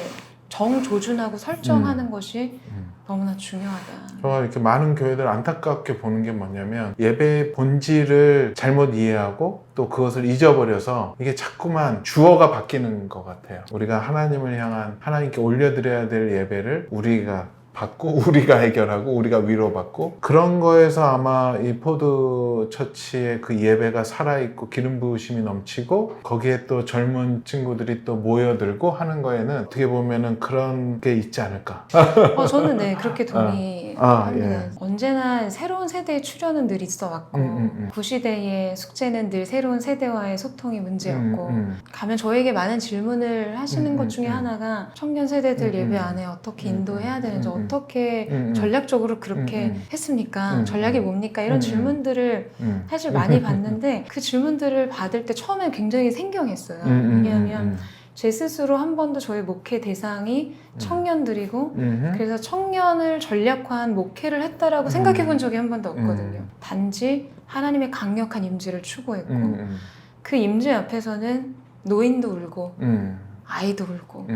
정조준하고 설정하는 것이 너무나 중요하다. 제가 이렇게 많은 교회들 안타깝게 보는 게 뭐냐면 예배의 본질을 잘못 이해하고 또 그것을 잊어버려서 이게 자꾸만 주어가 바뀌는 것 같아요. 우리가 하나님을 향한 하나님께 올려드려야 될 예배를 우리가 받고 우리가 해결하고 우리가 위로받고 그런 거에서 아마 이 포드 처치의 그 예배가 살아있고 기름 부으심이 넘치고 거기에 또 젊은 친구들이 또 모여들고 하는 거에는 어떻게 보면은 그런 게 있지 않을까. 저는 네 그렇게 동의합니다. 예. 언제나 새로운 세대의 출현은 늘 있어 왔고 구시대의 숙제는 늘 새로운 세대와의 소통이 문제였고 가면 저에게 많은 질문을 하시는 것 중에 하나가 청년 세대들 예배 안에 어떻게 인도해야 되는지 어떻게 전략적으로 그렇게 했습니까? 전략이 뭡니까? 이런 질문들을 사실 많이 받는데 그 질문들을 받을 때 처음엔 굉장히 생경했어요. 왜냐하면 제 스스로 한 번도 저의 목회 대상이 청년들이고 그래서 청년을 전략화한 목회를 했다라고 생각해 본 적이 한 번도 없거든요. 단지 하나님의 강력한 임재를 추구했고 그 임재 앞에서는 노인도 울고 아이도 울고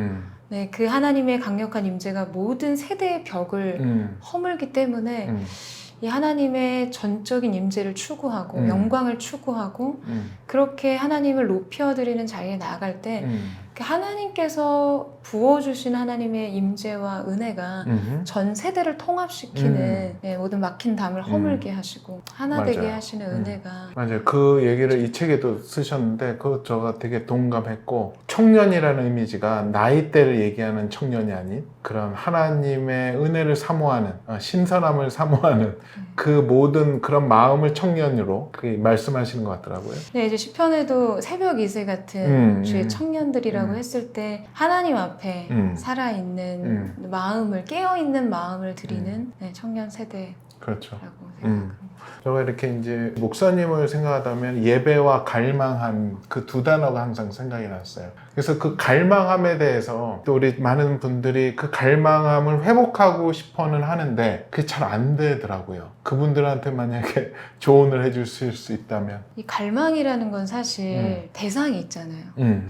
네, 그 하나님의 강력한 임재가 모든 세대의 벽을 허물기 때문에 이 하나님의 전적인 임재를 추구하고 영광을 추구하고 그렇게 하나님을 높여드리는 자리에 나아갈 때 하나님께서 부어주신 하나님의 임재와 은혜가 전 세대를 통합시키는 네, 모든 막힌 담을 허물게 하시고 하나 되게 맞아요. 하시는 은혜가 맞아요. 그 얘기를 이 책에도 쓰셨는데 그거 제가 되게 동감했고 청년이라는 이미지가 나이대를 얘기하는 청년이 아닌 그런 하나님의 은혜를 사모하는 신선함을 사모하는 그 모든 그런 마음을 청년으로 그게 말씀하시는 것 같더라고요. 네, 이제 시편에도 새벽 이슬 같은 주의 청년들이라고 했을 때 하나님 앞에 살아있는 마음을 깨어있는 마음을 드리는 네, 청년 세대라고 그렇죠. 생각합니다. 제가 이렇게 이제 목사님을 생각하다면 예배와 갈망함 그 두 단어가 항상 생각이 났어요. 그래서 그 갈망함에 대해서 또 우리 많은 분들이 그 갈망함을 회복하고 싶어는 하는데 그게 잘 안 되더라고요. 그분들한테 만약에 조언을 해줄 수 있다면 이 갈망이라는 건 사실 대상이 있잖아요.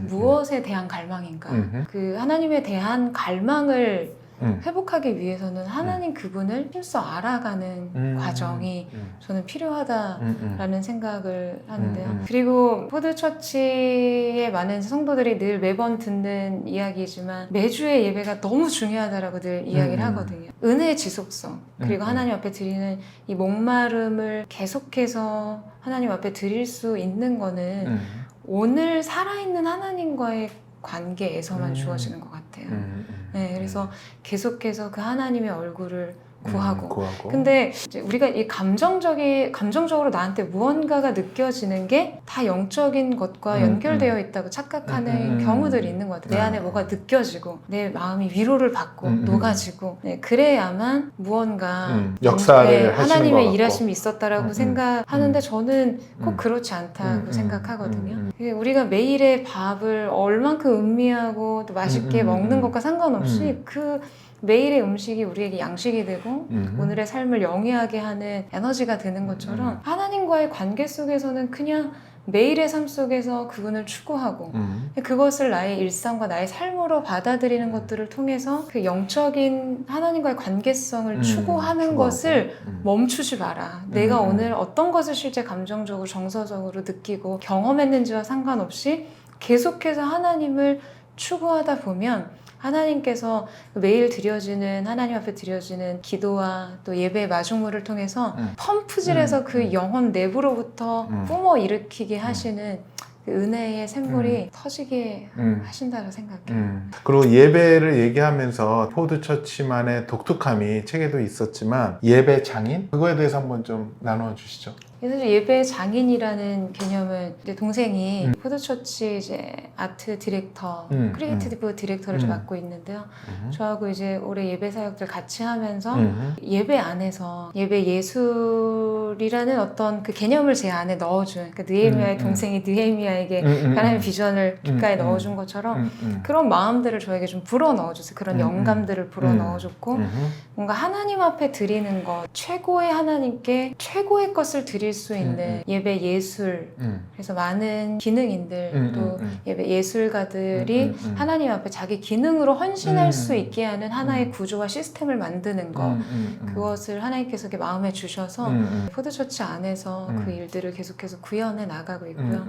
무엇에 대한 갈망인가? 그 하나님에 대한 갈망을 회복하기 위해서는 하나님 그분을 힘써 알아가는 과정이 저는 필요하다라는 생각을 하는데요. 그리고 포드처치의 많은 성도들이 늘 매번 듣는 이야기지만 매주의 예배가 너무 중요하다라고 늘 이야기를 하거든요. 은혜의 지속성 그리고 하나님 앞에 드리는 이 목마름을 계속해서 하나님 앞에 드릴 수 있는 거는 오늘 살아있는 하나님과의 관계에서만 주어지는 것 같아요. 네, 그래서 계속해서 그 하나님의 얼굴을 구하고. 근데 이제 우리가 이 감정적으로 나한테 무언가가 느껴지는 게 다 영적인 것과 연결되어 있다고 착각하는 경우들이 있는 것 같아요. 내 안에 뭐가 느껴지고 내 마음이 위로를 받고 녹아지고 네, 그래야만 무언가 역사를 하나님의 일하심이 있었다라고 생각하는데 저는 꼭 그렇지 않다고 생각하거든요. 우리가 매일의 밥을 얼만큼 음미하고 또 맛있게 먹는 것과 상관없이 그 매일의 음식이 우리에게 양식이 되고 오늘의 삶을 영위하게 하는 에너지가 되는 것처럼 하나님과의 관계 속에서는 그냥 매일의 삶 속에서 그분을 추구하고 그것을 나의 일상과 나의 삶으로 받아들이는 것들을 통해서 그 영적인 하나님과의 관계성을 추구하는 것을 멈추지 마라. 내가 오늘 어떤 것을 실제 감정적으로 정서적으로 느끼고 경험했는지와 상관없이 계속해서 하나님을 추구하다 보면 하나님께서 매일 드려지는 하나님 앞에 드려지는 기도와 또 예배의 마중물을 통해서 펌프질해서 그 영혼 내부로부터 뿜어 일으키게 하시는 그 은혜의 샘물이 터지게 하신다고 생각해요. 그리고 예배를 얘기하면서 포드처치만의 독특함이 책에도 있었지만 예배 장인? 그거에 대해서 한번 좀 나눠주시죠. 그래서 예배 장인이라는 개념은 이제 동생이 포드처치 이제 아트 디렉터, 크리에이티브 디렉터를 좀 맡고 있는데요. 저하고 이제 올해 예배 사역들 같이 하면서 예배 안에서 예배 예술이라는 어떤 그 개념을 제 안에 넣어준, 그러니까 느헤미야의 동생이 느헤미야에게 하나님의 비전을 귓가에 넣어준 것처럼 그런 마음들을 저에게 좀 불어 넣어줬어요. 그런 영감들을 불어 넣어줬고 뭔가 하나님 앞에 드리는 것, 최고의 하나님께 최고의 것을 드릴 수 있는 예배 예술, 그래서 많은 기능인들 또 예배 예술가들이 하나님 앞에 자기 기능으로 헌신할 수 있게 하는 하나의 구조와 시스템을 만드는 것, 그것을 하나님께서 이렇게 마음에 주셔서 포드처치 안에서 그 일들을 계속해서 구현해 나가고 있고요.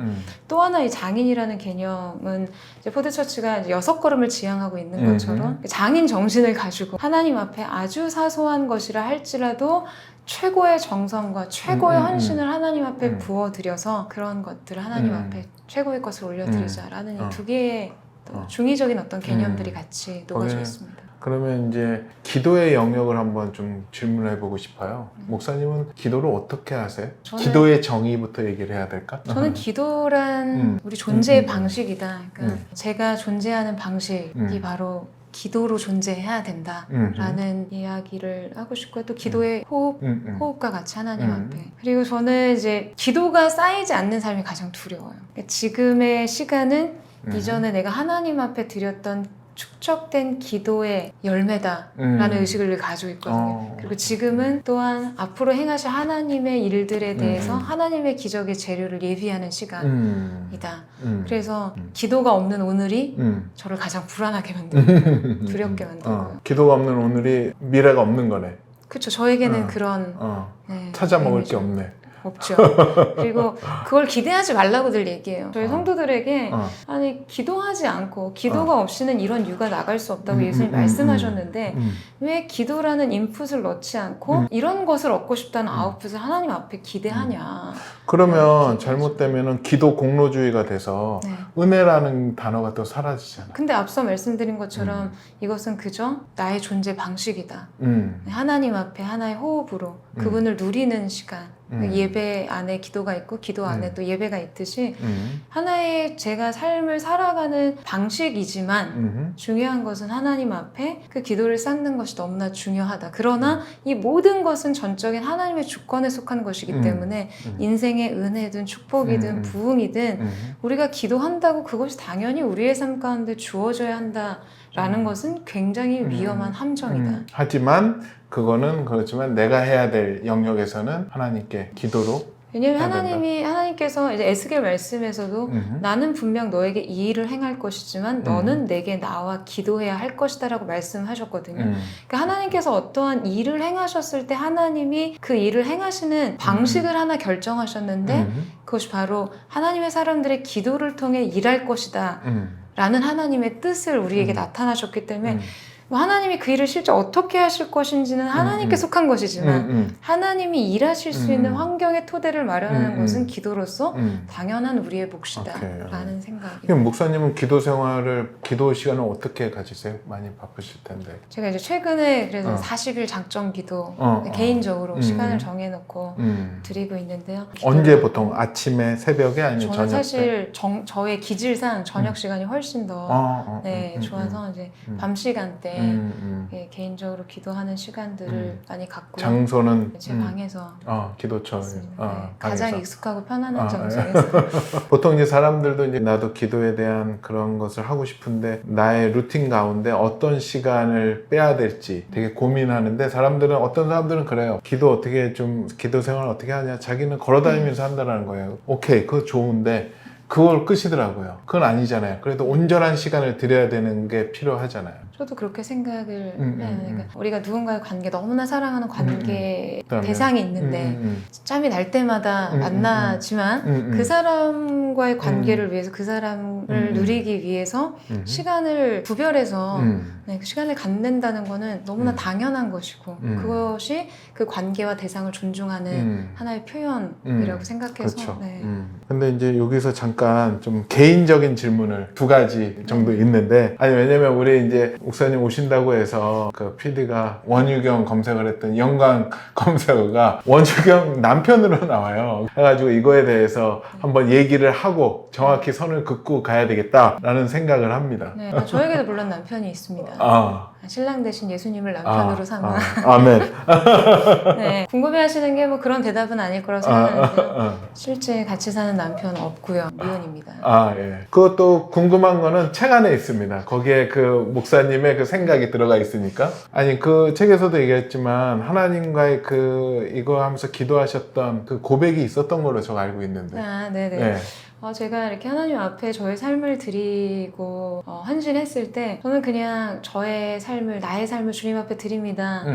또 하나 이 장인이라는 개념은 이제 포드처치가 이제 6걸음을 지향하고 있는 것처럼 장인 정신을 가지고 하나님 앞에 아주 사소한 것이라 할지라도 최고의 정성과 최고의 헌신을 하나님 앞에 부어드려서 그런 것들을 하나님 앞에 최고의 것을 올려드리자라는 이 두 개의 또 중의적인 어떤 개념들이 같이 녹아져 있습니다. 그러면 이제 기도의 영역을 한번 좀 질문해 보고 싶어요. 목사님은 기도를 어떻게 하세요? 기도의 정의부터 얘기를 해야 될까? 저는 기도란 우리 존재의 방식이다. 그러니까 제가 존재하는 방식이 바로 기도로 존재해야 된다라는 이야기를 하고 싶고요. 또 기도의 호흡과 같이 하나님 앞에. 그리고 저는 이제 기도가 쌓이지 않는 삶이 가장 두려워요. 그러니까 지금의 시간은 이전에 내가 하나님 앞에 드렸던 축적된 기도의 열매다라는 의식을 가지고 있거든요. 그리고 지금은 또한 앞으로 행하실 하나님의 일들에 대해서 하나님의 기적의 재료를 예비하는 시간이다. 그래서 기도가 없는 오늘이 저를 가장 불안하게 만들고 두렵게 만들고요. 기도가 없는 오늘이 미래가 없는 거네. 그렇죠. 저에게는 그런 네, 찾아 먹을 의미죠. 게 없네. 없죠. 그리고 그걸 기대하지 말라고들 얘기해요. 저희 성도들에게 아니 기도하지 않고 기도가 없이는 이런 유가 나갈 수 없다고 예수님 말씀하셨는데 왜 기도라는 인풋을 넣지 않고 이런 것을 얻고 싶다는 아웃풋을 하나님 앞에 기대하냐. 그러면 잘못되면 기도 공로주의가 돼서 네. 은혜라는 단어가 또 사라지잖아. 근데 앞서 말씀드린 것처럼 이것은 그저 나의 존재 방식이다. 하나님 앞에 하나의 호흡으로 그분을 누리는 시간. 예배 안에 기도가 있고 기도 안에 또 예배가 있듯이 하나의 제가 삶을 살아가는 방식이지만 중요한 것은 하나님 앞에 그 기도를 쌓는 것이 너무나 중요하다. 그러나 이 모든 것은 전적인 하나님의 주권에 속한 것이기 때문에 인생의 은혜든 축복이든 부흥이든 우리가 기도한다고 그것이 당연히 우리의 삶 가운데 주어져야 한다라는 것은 굉장히 위험한 함정이다. 하지만 그거는 그렇지만 내가 해야 될 영역에서는 하나님께 기도로. 왜냐하면 하나님께서 이제 에스겔 말씀에서도 나는 분명 너에게 이 일을 행할 것이지만 너는 내게 나와 기도해야 할 것이다 라고 말씀하셨거든요. 그러니까 하나님께서 어떠한 일을 행하셨을 때 하나님이 그 일을 행하시는 방식을 하나 결정하셨는데 그것이 바로 하나님의 사람들의 기도를 통해 일할 것이다 라는 하나님의 뜻을 우리에게 나타나셨기 때문에 하나님이 그 일을 실제 어떻게 하실 것인지는 하나님께 속한 것이지만 하나님이 일하실 수 있는 환경의 토대를 마련하는 것은 기도로서 당연한 우리의 몫이다 라는 생각이. 그럼 목사님은 기도 생활을, 기도 시간을 어떻게 가지세요? 많이 바쁘실 텐데. 제가 이제 최근에 그래서 40일 작정 기도 개인적으로 시간을 정해놓고 드리고 있는데요. 언제 보통 아침에, 새벽에 아니면 저는 저녁 때? 사실 저의 기질상 저녁 시간이 훨씬 더 좋아서 이제 밤 시간대 예, 개인적으로 기도하는 시간들을 많이 갖고 장소는 제 방에서 기도처 가장 방에서. 익숙하고 편안한 장소에서 보통 이제 사람들도 이제 나도 기도에 대한 그런 것을 하고 싶은데 나의 루틴 가운데 어떤 시간을 빼야 될지 되게 고민하는데 어떤 사람들은 그래요. 기도 생활 어떻게 하냐, 자기는 걸어다니면서 한다는 거예요. 오케이, 그거 좋은데 그걸 끄시더라고요. 그건 아니잖아요. 그래도 온전한 시간을 드려야 되는 게 필요하잖아요. 저도 그렇게 생각을 해요. 그러니까 우리가 누군가의 관계, 너무나 사랑하는 관계 대상이 있는데 짬이 날 때마다 만나지만 그 사람과의 관계를 위해서 그 사람을 누리기 위해서 시간을 구별해서 네, 그 시간을 갖는다는 거는 너무나 당연한 것이고 그것이 그 관계와 대상을 존중하는 하나의 표현이라고 생각해서 그렇죠. 네. 근데 이제 여기서 잠깐 좀 개인적인 질문을 두 가지 정도 있는데, 아니 왜냐면 우리 이제 목사님 오신다고 해서 그 PD가 원유경 검색을 했더니 연관 검색어가 원유경 남편으로 나와요. 그래가지고 이거에 대해서 한번 얘기를 하고 정확히 선을 긋고 가야 되겠다라는 생각을 합니다. 네, 저에게도 물론 남편이 있습니다. 신랑 대신 예수님을 남편으로 삼아. 아멘. 네, 궁금해하시는 게 뭐 그런 대답은 아닐 거라고 생각하는데요. 실제 같이 사는 남편 없고요. 미혼입니다. 예. 그것도 궁금한 거는 책 안에 있습니다. 거기에 그 목사님의 그 생각이 들어가 있으니까. 아니 그 책에서도 얘기했지만 하나님과의 그 이거 하면서 기도하셨던 그 고백이 있었던 걸로 제가 알고 있는데. 네네. 네. 제가 이렇게 하나님 앞에 저의 삶을 드리고 헌신했을 때 저는 그냥 저의 삶을, 나의 삶을 주님 앞에 드립니다.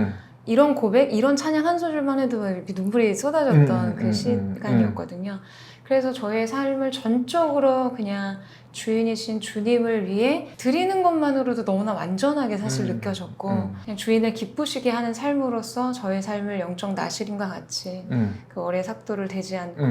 이런 고백, 이런 찬양 한 소절만 해도 이렇게 눈물이 쏟아졌던 그 시간이었거든요. 그래서 저의 삶을 전적으로 그냥 주인이신 주님을 위해 드리는 것만으로도 너무나 완전하게 사실 느껴졌고 그냥 주인을 기쁘시게 하는 삶으로서 저의 삶을 영적 나시림과 같이 그 어뢰 삭도를 대지 않고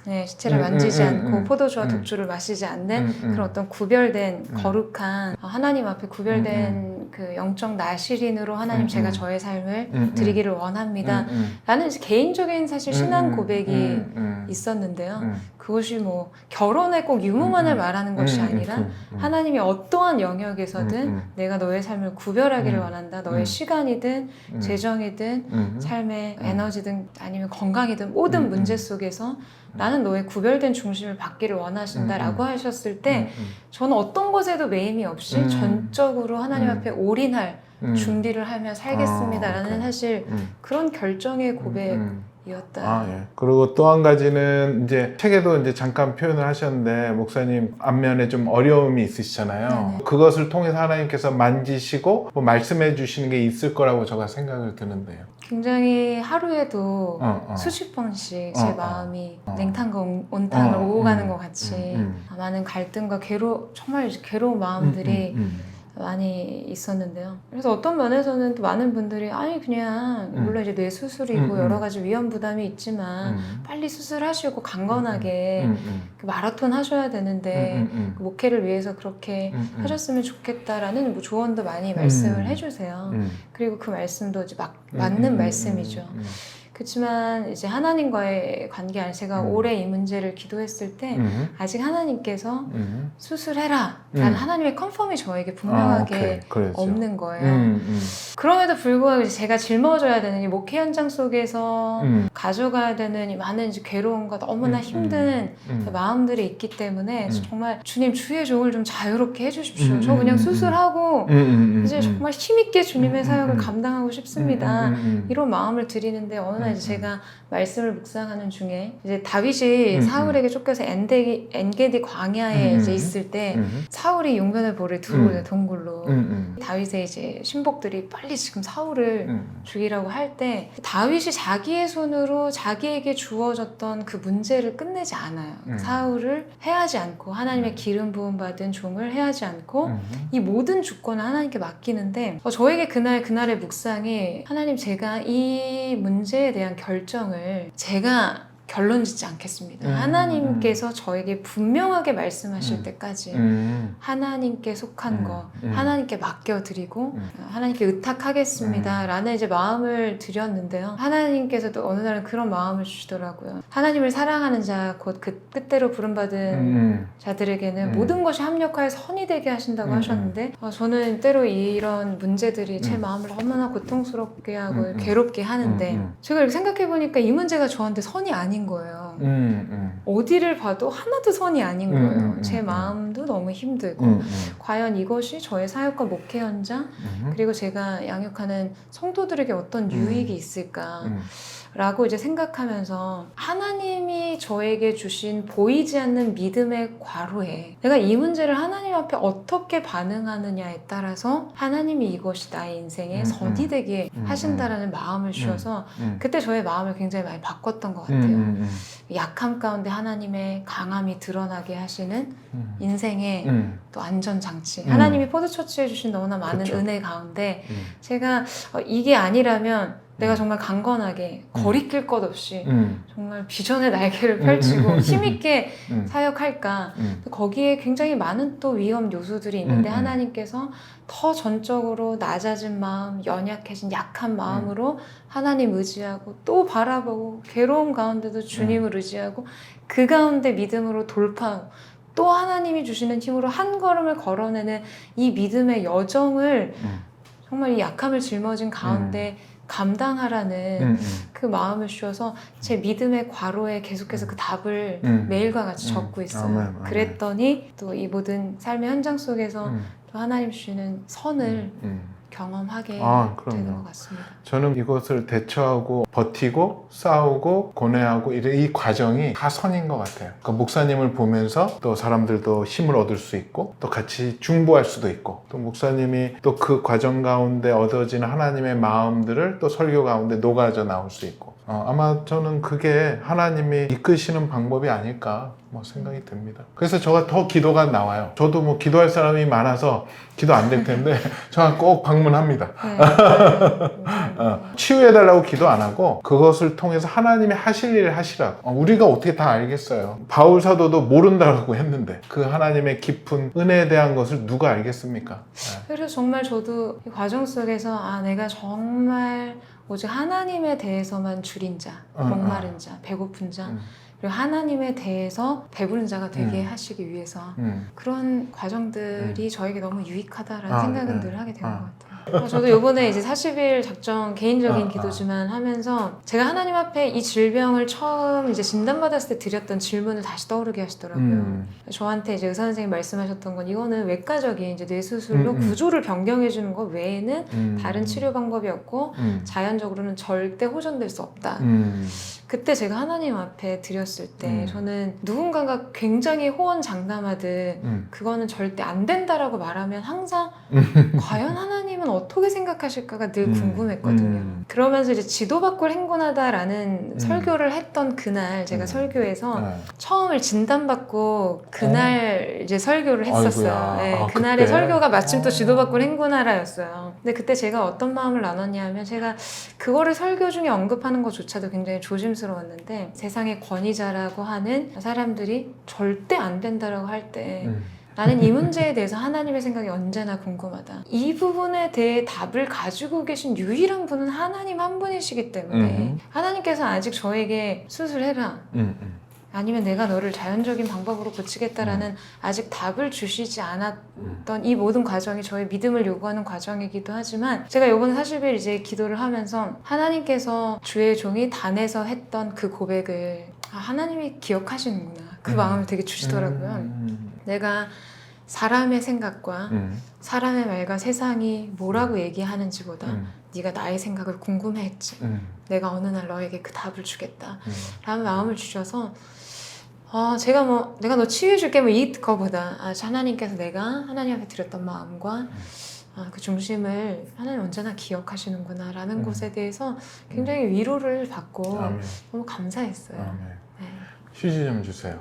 네, 시체를 만지지 않고 포도주와 독주를 마시지 않는 그런 어떤 구별된 거룩한 하나님 앞에 구별된 그 영적 나시린으로 하나님 제가 저의 삶을 드리기를 원합니다 라는 개인적인 사실 신앙 고백이 있었는데요. 그것이 뭐 결혼에 꼭 유무만을 말하는 것이 아니라 하나님이 어떠한 영역에서든 내가 너의 삶을 구별하기를 원한다. 너의 시간이든 재정이든 삶의 에너지든 아니면 건강이든 모든 문제 속에서 나는 너의 구별된 중심을 받기를 원하신다라고 하셨을 때 저는 어떤 것에도 매임이 없이 전적으로 하나님 앞에 올인할 준비를 하며 살겠습니다라는 사실 그런 결정의 고백이었다. 예. 그리고 또 한 가지는 이제 책에도 이제 잠깐 표현을 하셨는데 목사님 안면에 좀 어려움이 있으시잖아요. 네네. 그것을 통해서 하나님께서 만지시고 뭐 말씀해 주시는 게 있을 거라고 제가 생각을 드는데요. 굉장히 하루에도 수십 번씩 제 마음이 냉탕과 온탕을 오고 가는 것 같이 많은 갈등과 정말 괴로운 마음들이 많이 있었는데요. 그래서 어떤 면에서는 또 많은 분들이 아니 그냥 물론 이제 뇌 수술이고 여러 가지 위험 부담이 있지만 빨리 수술하시고 강건하게 그 마라톤 하셔야 되는데 그 목회를 위해서 그렇게 하셨으면 좋겠다라는 뭐 조언도 많이 말씀을 해주세요. 그리고 그 말씀도 이제 맞는 말씀이죠. 그렇지만 이제 하나님과의 관계 안에 제가 올해 이 문제를 기도했을 때 아직 하나님께서 수술해라 라는 하나님의 컨펌이 저에게 분명하게 없는 거예요. 그럼에도 불구하고 이제 제가 짊어져야 되는 이 목회 현장 속에서 가져가야 되는 이 많은 이제 괴로움과 너무나 힘든 마음들이 있기 때문에 정말 주님 주의 종을 좀 자유롭게 해주십시오. 저 그냥 수술하고 이제 정말 힘있게 주님의 사역을 감당하고 싶습니다. 이런 마음을 드리는데 어느 날 이제 제가 말씀을 묵상하는 중에 이제 다윗이 사울에게 쫓겨서 엔게디 광야에 이제 있을 때 사울이 용변의 볼에 들어오는 동굴로 다윗의 이제 신복들이 빨리 지금 사울을 죽이라고 할 때 다윗이 자기의 손으로 자기에게 주어졌던 그 문제를 끝내지 않아요. 사울을 해하지 않고 하나님의 기름 부음 받은 종을 해하지 않고 이 모든 주권을 하나님께 맡기는데 저에게 그날의 묵상이 하나님 제가 이 문제에 대한 결정을 제가 결론 짓지 않겠습니다. 하나님께서 저에게 분명하게 말씀하실 때까지 하나님께 속한 거 하나님께 맡겨드리고 하나님께 의탁하겠습니다 라는 이제 마음을 드렸는데요. 하나님께서도 어느 날은 그런 마음을 주시더라고요. 하나님을 사랑하는 자 곧 그 뜻대로 부름받은 자들에게는 모든 것이 합력하여 선이 되게 하신다고 하셨는데 저는 때로 이런 문제들이 제 마음을 너무나 고통스럽게 하고 괴롭게 하는데 제가 이렇게 생각해보니까 이 문제가 저한테 선이 아닌 거예요. 어디를 봐도 하나도 선이 아닌 거예요. 제 마음도 너무 힘들고 과연 이것이 저의 사역과 목회 현장 그리고 제가 양육하는 성도들에게 어떤 유익이 있을까 라고 이제 생각하면서 하나님이 저에게 주신 보이지 않는 믿음의 과로에 내가 이 문제를 하나님 앞에 어떻게 반응하느냐에 따라서 하나님이 이것이 나의 인생에 선이 되게 하신다라는 마음을 주셔서 그때 저의 마음을 굉장히 많이 바꿨던 것 같아요. 약함 가운데 하나님의 강함이 드러나게 하시는 인생의 또 안전장치. 하나님이 포도처치해 주신 너무나 많은 그쵸. 은혜 가운데 제가 이게 아니라면 내가 정말 강건하게 거리낄 것 없이 정말 비전의 날개를 펼치고 힘있게 사역할까. 거기에 굉장히 많은 또 위험 요소들이 있는데 하나님께서 더 전적으로 낮아진 마음, 연약해진 약한 마음으로 하나님 의지하고 또 바라보고 괴로움 가운데도 주님을 의지하고 그 가운데 믿음으로 돌파하고 또 하나님이 주시는 힘으로 한 걸음을 걸어내는 이 믿음의 여정을 정말 이 약함을 짊어진 가운데 감당하라는 그 마음을 주셔서 제 믿음의 과로에 계속해서 그 답을 매일과 같이 적고 있어요. 아멘. 그랬더니 또 이 모든 삶의 현장 속에서 또 하나님 주시는 선을 경험하게 되는 것 같습니다. 저는 이것을 대처하고 버티고 싸우고 고뇌하고 이 과정이 다 선인 것 같아요. 그러니까 목사님을 보면서 또 사람들도 힘을 얻을 수 있고 또 같이 중보할 수도 있고 또 목사님이 또 그 과정 가운데 얻어지는 하나님의 마음들을 또 설교 가운데 녹아져 나올 수 있고 아마 저는 그게 하나님이 이끄시는 방법이 아닐까 생각이 듭니다. 그래서 저가 더 기도가 나와요. 저도 뭐 기도할 사람이 많아서 기도 안 될 텐데 저가 꼭 방문합니다. 치유해달라고 기도 안 하고 그것을 통해서 하나님이 하실 일을 하시라고. 우리가 어떻게 다 알겠어요. 바울 사도도 모른다고 했는데 그 하나님의 깊은 은혜에 대한 것을 누가 알겠습니까? 그래서 정말 저도 이 과정 속에서 내가 정말 오직 하나님에 대해서만 줄인 자, 목마른 자, 배고픈 자 그리고 하나님에 대해서 배부른 자가 되게 하시기 위해서 그런 과정들이 저에게 너무 유익하다라는 생각은 늘 하게 되는 것 같아요. 저도 이번에 이제 40일 작정 개인적인 기도지만 하면서 제가 하나님 앞에 이 질병을 처음 이제 진단받았을 때 드렸던 질문을 다시 떠오르게 하시더라고요. 저한테 이제 의사 선생님이 말씀하셨던 건 이거는 외과적인 이제 뇌수술로 구조를 변경해 주는 것 외에는 다른 치료 방법이 없고 자연적으로는 절대 호전될 수 없다. 그때 제가 하나님 앞에 드렸을 때 저는 누군가가 굉장히 호언장담하듯 그거는 절대 안 된다라고 말하면 항상 과연 하나님은 어떻게 생각하실까가 늘 궁금했거든요. 그러면서 이제 지도밖을 행군하다라는 설교를 했던 그날 제가 설교에서 처음을 진단받고 그날 이제 설교를 했었어요. 네, 그날의 설교가 마침 또 지도밖을 행군하라였어요. 근데 그때 제가 어떤 마음을 나눴냐면 제가 그거를 설교 중에 언급하는 것조차도 굉장히 조심스러웠는데 세상의 권위자라고 하는 사람들이 절대 안 된다라고 할 때 나는 이 문제에 대해서 하나님의 생각이 언제나 궁금하다. 이 부분에 대해 답을 가지고 계신 유일한 분은 하나님 한 분이시기 때문에 하나님께서 아직 저에게 수술해라. 아니면 내가 너를 자연적인 방법으로 고치겠다라는 아직 답을 주시지 않았던 이 모든 과정이 저의 믿음을 요구하는 과정이기도 하지만 제가 이번에 40일 이제 기도를 하면서 하나님께서 주의 종이 단에서 했던 그 고백을 하나님이 기억하시는구나. 그 마음을 되게 주시더라고요. 내가 사람의 생각과 사람의 말과 세상이 뭐라고 얘기하는지보다 네가 나의 생각을 궁금해했지. 내가 어느 날 너에게 그 답을 주겠다. 라는 마음을 주셔서 제가 내가 너 치유해줄게 이거보다 하나님께서 내가 하나님 앞에 드렸던 마음과 그 중심을 하나님 언제나 기억하시는구나 라는 것에 대해서 굉장히 위로를 받고 너무 감사했어요. 네. 휴지 좀 주세요.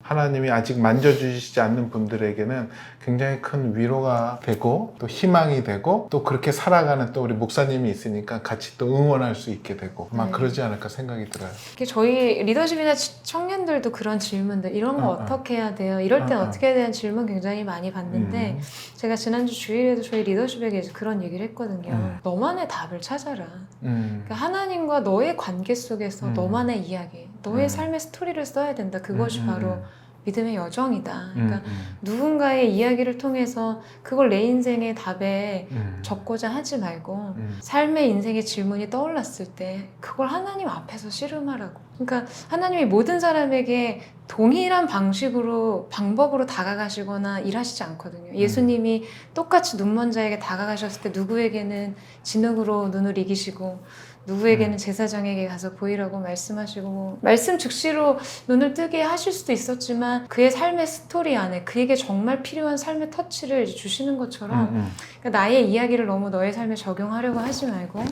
하나님이 아직 만져주시지 않는 분들에게는 굉장히 큰 위로가 되고 또 희망이 되고 또 그렇게 살아가는 또 우리 목사님이 있으니까 같이 또 응원할 수 있게 되고 막 그러지 않을까 생각이 들어요. 저희 리더십이나 청년들도 그런 질문들 이런 거 어떻게 해야 돼요? 이럴 땐 어떻게 해야 되는 질문 굉장히 많이 받는데 제가 지난주 주일에도 저희 리더십에게 그런 얘기를 했거든요. 너만의 답을 찾아라. 그러니까 하나님과 너의 관계 속에서 너만의 이야기, 너의 삶의 스토리를 써야 된다. 그것이 바로 믿음의 여정이다. 그러니까 누군가의 이야기를 통해서 그걸 내 인생의 답에 적고자 하지 말고 삶의 인생의 질문이 떠올랐을 때 그걸 하나님 앞에서 씨름하라고. 그러니까 하나님이 모든 사람에게 동일한 방법으로 다가가시거나 일하시지 않거든요. 예수님이 똑같이 눈먼 자에게 다가가셨을 때 누구에게는 진흙으로 눈을 이기시고 누구에게는 제사장에게 가서 보이라고 말씀하시고 말씀 즉시로 눈을 뜨게 하실 수도 있었지만 그의 삶의 스토리 안에 그에게 정말 필요한 삶의 터치를 이제 주시는 것처럼 그러니까 나의 이야기를 너무 너의 삶에 적용하려고 하지 말고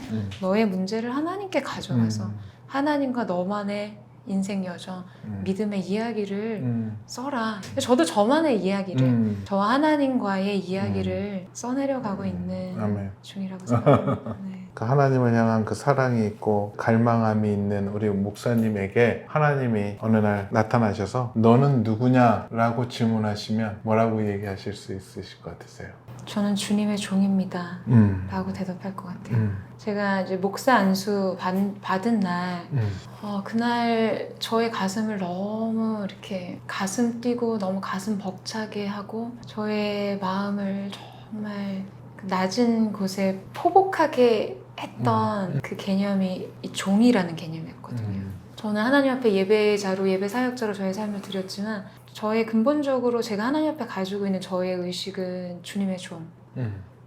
너의 문제를 하나님께 가져가서 하나님과 너만의 인생 여정, 믿음의 이야기를 써라. 저도 저만의 이야기를, 저 하나님과의 이야기를 써내려가고 있는 아멘. 중이라고 생각합니다. 네. 그 하나님을 향한 그 사랑이 있고 갈망함이 있는 우리 목사님에게 하나님이 어느 날 나타나셔서 너는 누구냐? 라고 질문하시면 뭐라고 얘기하실 수 있으실 것 같으세요? 저는 주님의 종입니다. 라고 대답할 것 같아요. 제가 이제 목사 안수 받은 날, 그날 저의 가슴을 너무 이렇게 가슴 뛰고 너무 가슴 벅차게 하고 저의 마음을 정말 낮은 곳에 포복하게 했던 그 개념이 이 종이라는 개념이었거든요. 저는 하나님 앞에 예배자로 예배 사역자로 저의 삶을 드렸지만 저의 근본적으로 제가 하나님 앞에 가지고 있는 저의 의식은 주님의 종,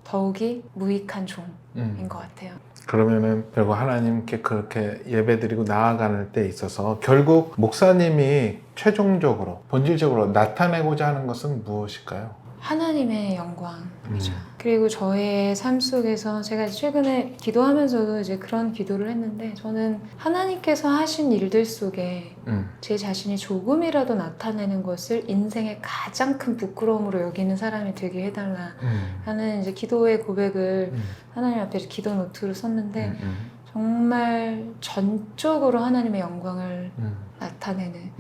더욱이 무익한 종인 것 같아요. 그러면은 결국 하나님께 그렇게 예배드리고 나아가는 때 있어서 결국 목사님이 최종적으로 본질적으로 나타내고자 하는 것은 무엇일까요? 하나님의 영광이죠. 그리고 저의 삶 속에서 제가 최근에 기도하면서도 이제 그런 기도를 했는데 저는 하나님께서 하신 일들 속에 제 자신이 조금이라도 나타내는 것을 인생의 가장 큰 부끄러움으로 여기는 사람이 되게 해달라 하는 이제 기도의 고백을 하나님 앞에 기도 노트로 썼는데 정말 전적으로 하나님의 영광을 나타내는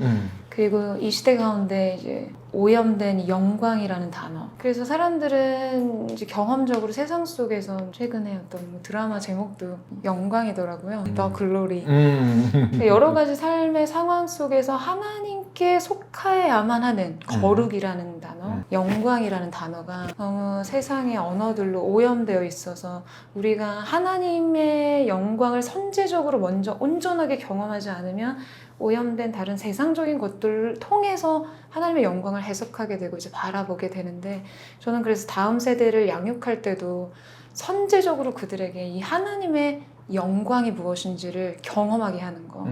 그리고 이 시대 가운데 이제 오염된 영광이라는 단어. 그래서 사람들은 이제 경험적으로 세상 속에서 최근에 어떤 뭐 드라마 제목도 영광이더라고요. The Glory. 여러 가지 삶의 상황 속에서 하나님께 속하여야만 하는 거룩이라는 단어, 영광이라는 단어가 너무 세상의 언어들로 오염되어 있어서 우리가 하나님의 영광을 선제적으로 먼저 온전하게 경험하지 않으면 오염된 다른 세상적인 것들을 통해서 하나님의 영광을 해석하게 되고 이제 바라보게 되는데 저는 그래서 다음 세대를 양육할 때도 선제적으로 그들에게 이 하나님의 영광이 무엇인지를 경험하게 하는 거.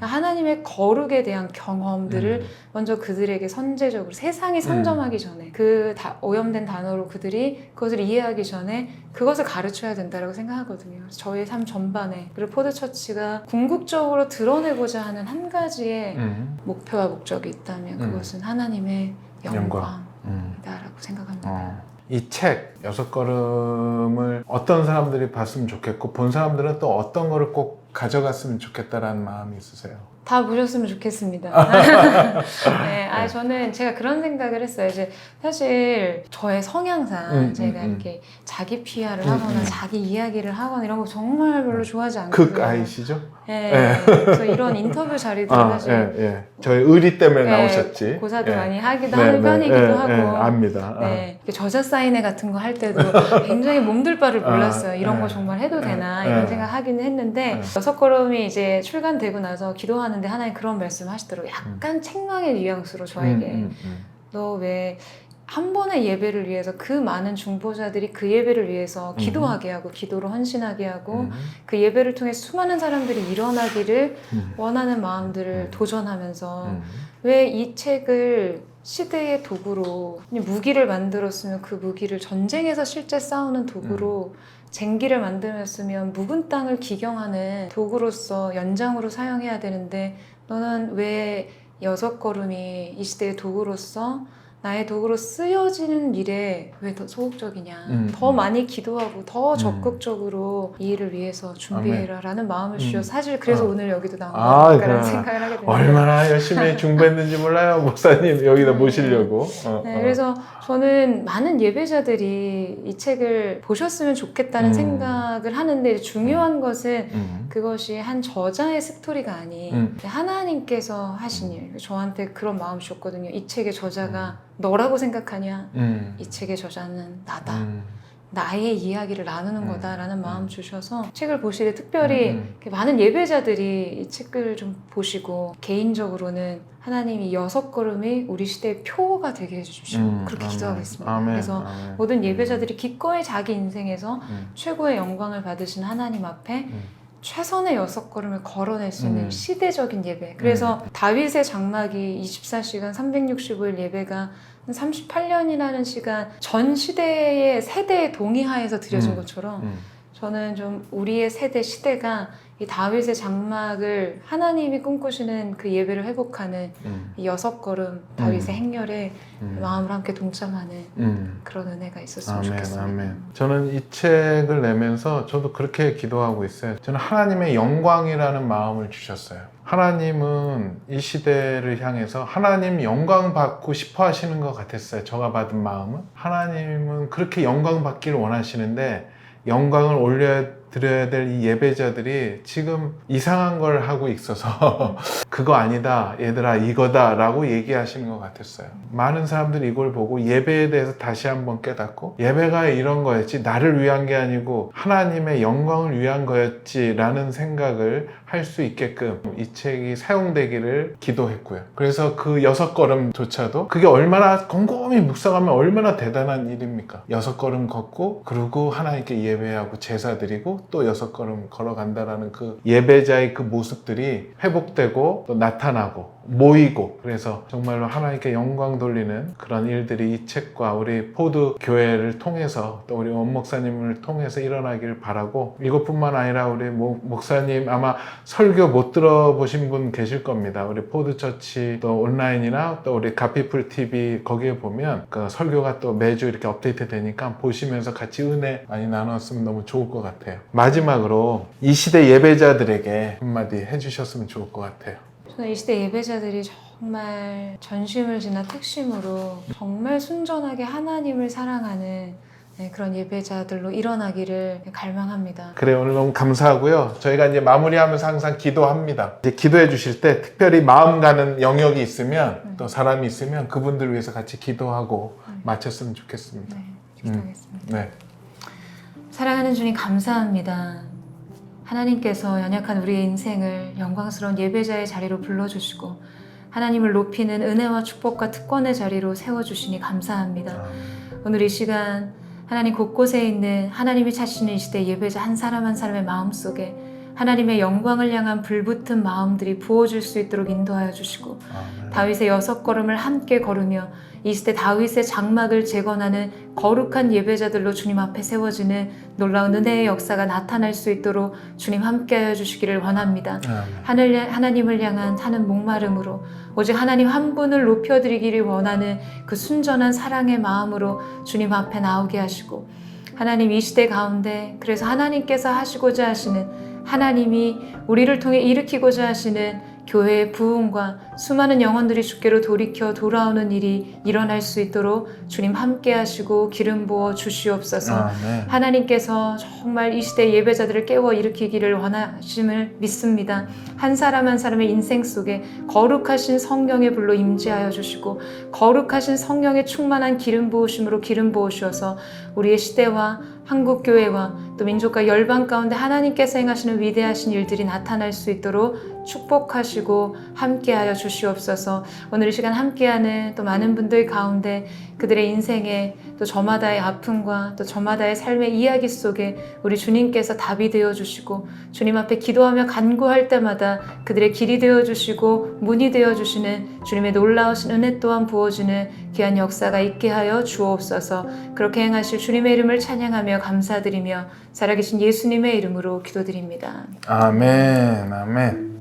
하나님의 거룩에 대한 경험들을 먼저 그들에게 선제적으로 세상이 선점하기 전에 그 오염된 단어로 그들이 그것을 이해하기 전에 그것을 가르쳐야 된다고 생각하거든요. 그래서 저의 삶 전반에 그리고 포드처치가 궁극적으로 드러내고자 하는 한 가지의 목표와 목적이 있다면 그것은 하나님의 영광이다라고 생각합니다. 이 책 6걸음을 어떤 사람들이 봤으면 좋겠고 본 사람들은 또 어떤 거를 꼭 가져갔으면 좋겠다라는 마음이 있으세요? 다 보셨으면 좋겠습니다. 네, 저는 제가 그런 생각을 했어요. 이제 사실 저의 성향상 제가 이렇게 자기 PR을 하거나 자기 이야기를 하거나 이런 거 정말 별로 좋아하지 않거든요. 극아이시죠? 네. 그래서 이런 인터뷰 자리도 사실 저희 의리 때문에 나오셨지. 고사도 많이 하기도 하는 편이기도 하고 압니다. 저자 사인회 같은 거 할 때도 굉장히 몸둘 바를 몰랐어요. 이런 거 정말 해도 되나 이런 생각 하기는 했는데 6걸음이 이제 출간되고 나서 기도하는데 하나님 그런 말씀 하시더라고요. 약간 책망의 뉘앙스로 저에게 너 왜 한 번의 예배를 위해서 그 많은 중보자들이 그 예배를 위해서 기도하게 하고 기도로 헌신하게 하고 그 예배를 통해 수많은 사람들이 일어나기를 원하는 마음들을 도전하면서 왜 이 책을 시대의 도구로 무기를 만들었으면 그 무기를 전쟁에서 실제 싸우는 도구로 쟁기를 만들었으면 묵은 땅을 기경하는 도구로서 연장으로 사용해야 되는데 너는 왜 6걸음이 이 시대의 도구로서 나의 도구로 쓰여지는 일에 왜 더 소극적이냐 더 많이 기도하고 더 적극적으로 이 일을 위해서 준비해라 라는 마음을 주셔서 사실 그래서 오늘 여기도 나온 거라는 생각을 하게 됩니다. 얼마나 열심히 중보했는지 몰라요. 목사님 여기다 모시려고. 그래서 저는 많은 예배자들이 이 책을 보셨으면 좋겠다는 생각을 하는데 중요한 것은 그것이 한 저자의 스토리가 아닌 하나님께서 하신 일. 저한테 그런 마음 주셨거든요. 이 책의 저자가 너라고 생각하냐? 이 책의 저자는 나다. 나의 이야기를 나누는 거다라는 마음 주셔서 책을 보실 때 특별히 많은 예배자들이 이 책을 좀 보시고 개인적으로는 하나님이 6걸음이 우리 시대의 표가 되게 해주시고 그렇게 기도하고 있습니다. 그래서 모든 예배자들이 기꺼이 자기 인생에서 최고의 영광을 받으신 하나님 앞에 최선의 6걸음을 걸어낼 수 있는 음. 시대적인 예배. 그래서 다윗의 장막이 24시간 365일 예배가 한 38년이라는 시간 전 시대의 세대의 동의하에서 드려진 것처럼 저는 좀 우리의 세대 시대가 이 다윗의 장막을 하나님이 꿈꾸시는 그 예배를 회복하는 이 6걸음 다윗의 행렬에 마음을 함께 동참하는 그런 은혜가 있었으면 아멘, 좋겠습니다. 아멘. 저는 이 책을 내면서 저도 그렇게 기도하고 있어요. 저는 하나님의 영광이라는 마음을 주셨어요. 하나님은 이 시대를 향해서 하나님 영광 받고 싶어 하시는 것 같았어요. 제가 받은 마음은. 하나님은 그렇게 영광 받기를 원하시는데 영광을 올려드려야 될 이 예배자들이 지금 이상한 걸 하고 있어서 그거 아니다 얘들아 이거다 라고 얘기하시는 것 같았어요. 많은 사람들이 이걸 보고 예배에 대해서 다시 한번 깨닫고 예배가 이런 거였지 나를 위한 게 아니고 하나님의 영광을 위한 거였지 라는 생각을 할 수 있게끔 이 책이 사용되기를 기도했고요. 그래서 그 6걸음조차도 그게 얼마나 곰곰이 묵상하면 얼마나 대단한 일입니까? 6걸음 걷고 그리고 하나님께 예배하고 제사 드리고 또 6걸음 걸어간다라는 그 예배자의 그 모습들이 회복되고 또 나타나고 모이고 그래서 정말로 하나님께 영광 돌리는 그런 일들이 이 책과 우리 포드 교회를 통해서 또 우리 원 목사님을 통해서 일어나기를 바라고 이것뿐만 아니라 우리 목사님 아마 설교 못 들어보신 분 계실 겁니다. 우리 포드 처치 또 온라인이나 또 우리 가피풀 TV 거기에 보면 그 설교가 또 매주 이렇게 업데이트 되니까 보시면서 같이 은혜 많이 나눴으면 너무 좋을 것 같아요. 마지막으로 이 시대 예배자들에게 한마디 해주셨으면 좋을 것 같아요. 저는 이 시대 예배자들이 정말 전심을 지나 특심으로 정말 순전하게 하나님을 사랑하는 그런 예배자들로 일어나기를 갈망합니다. 그래 오늘 너무 감사하고요. 저희가 이제 마무리하면서 항상 기도합니다. 이제 기도해 주실 때 특별히 마음 가는 영역이 있으면 또 사람이 있으면 그분들 위해서 같이 기도하고 마쳤으면 좋겠습니다. 네, 기도하겠습니다. 네. 사랑하는 주님 감사합니다. 하나님께서 연약한 우리의 인생을 영광스러운 예배자의 자리로 불러주시고 하나님을 높이는 은혜와 축복과 특권의 자리로 세워주시니 감사합니다. 오늘 이 시간 하나님 곳곳에 있는 하나님이 찾으시는 이 시대 예배자 한 사람 한 사람의 마음속에 하나님의 영광을 향한 불붙은 마음들이 부어질 수 있도록 인도하여 주시고 다윗의 6걸음을 함께 걸으며 이 시대 다윗의 장막을 재건하는 거룩한 예배자들로 주님 앞에 세워지는 놀라운 은혜의 역사가 나타날 수 있도록 주님 함께하여 주시기를 원합니다. 하나님을 향한 하는 목마름으로 오직 하나님 한 분을 높여드리기를 원하는 그 순전한 사랑의 마음으로 주님 앞에 나오게 하시고 하나님 이 시대 가운데 그래서 하나님께서 하시고자 하시는 하나님이 우리를 통해 일으키고자 하시는 교회의 부흥과 수많은 영혼들이 주께로 돌이켜 돌아오는 일이 일어날 수 있도록 주님 함께 하시고 기름 부어 주시옵소서. 하나님께서 정말 이 시대 예배자들을 깨워 일으키기를 원하심을 믿습니다. 한 사람 한 사람의 인생 속에 거룩하신 성령의 불로 임재하여 주시고 거룩하신 성령의 충만한 기름 부으심으로 기름 부으셔서 우리의 시대와 한국교회와 또 민족과 열방 가운데 하나님께서 행하시는 위대하신 일들이 나타날 수 있도록 축복하시고 함께하여 주시옵소서. 오늘 이 시간 함께하는 또 많은 분들 가운데 그들의 인생에 또 저마다의 아픔과 또 저마다의 삶의 이야기 속에 우리 주님께서 답이 되어주시고 주님 앞에 기도하며 간구할 때마다 그들의 길이 되어주시고 문이 되어주시는 주님의 놀라우신 은혜 또한 부어주는 귀한 역사가 있게 하여 주옵소서. 그렇게 행하실 주님의 이름을 찬양하며 감사드리며 살아계신 예수님의 이름으로 기도드립니다. 아멘. 아멘.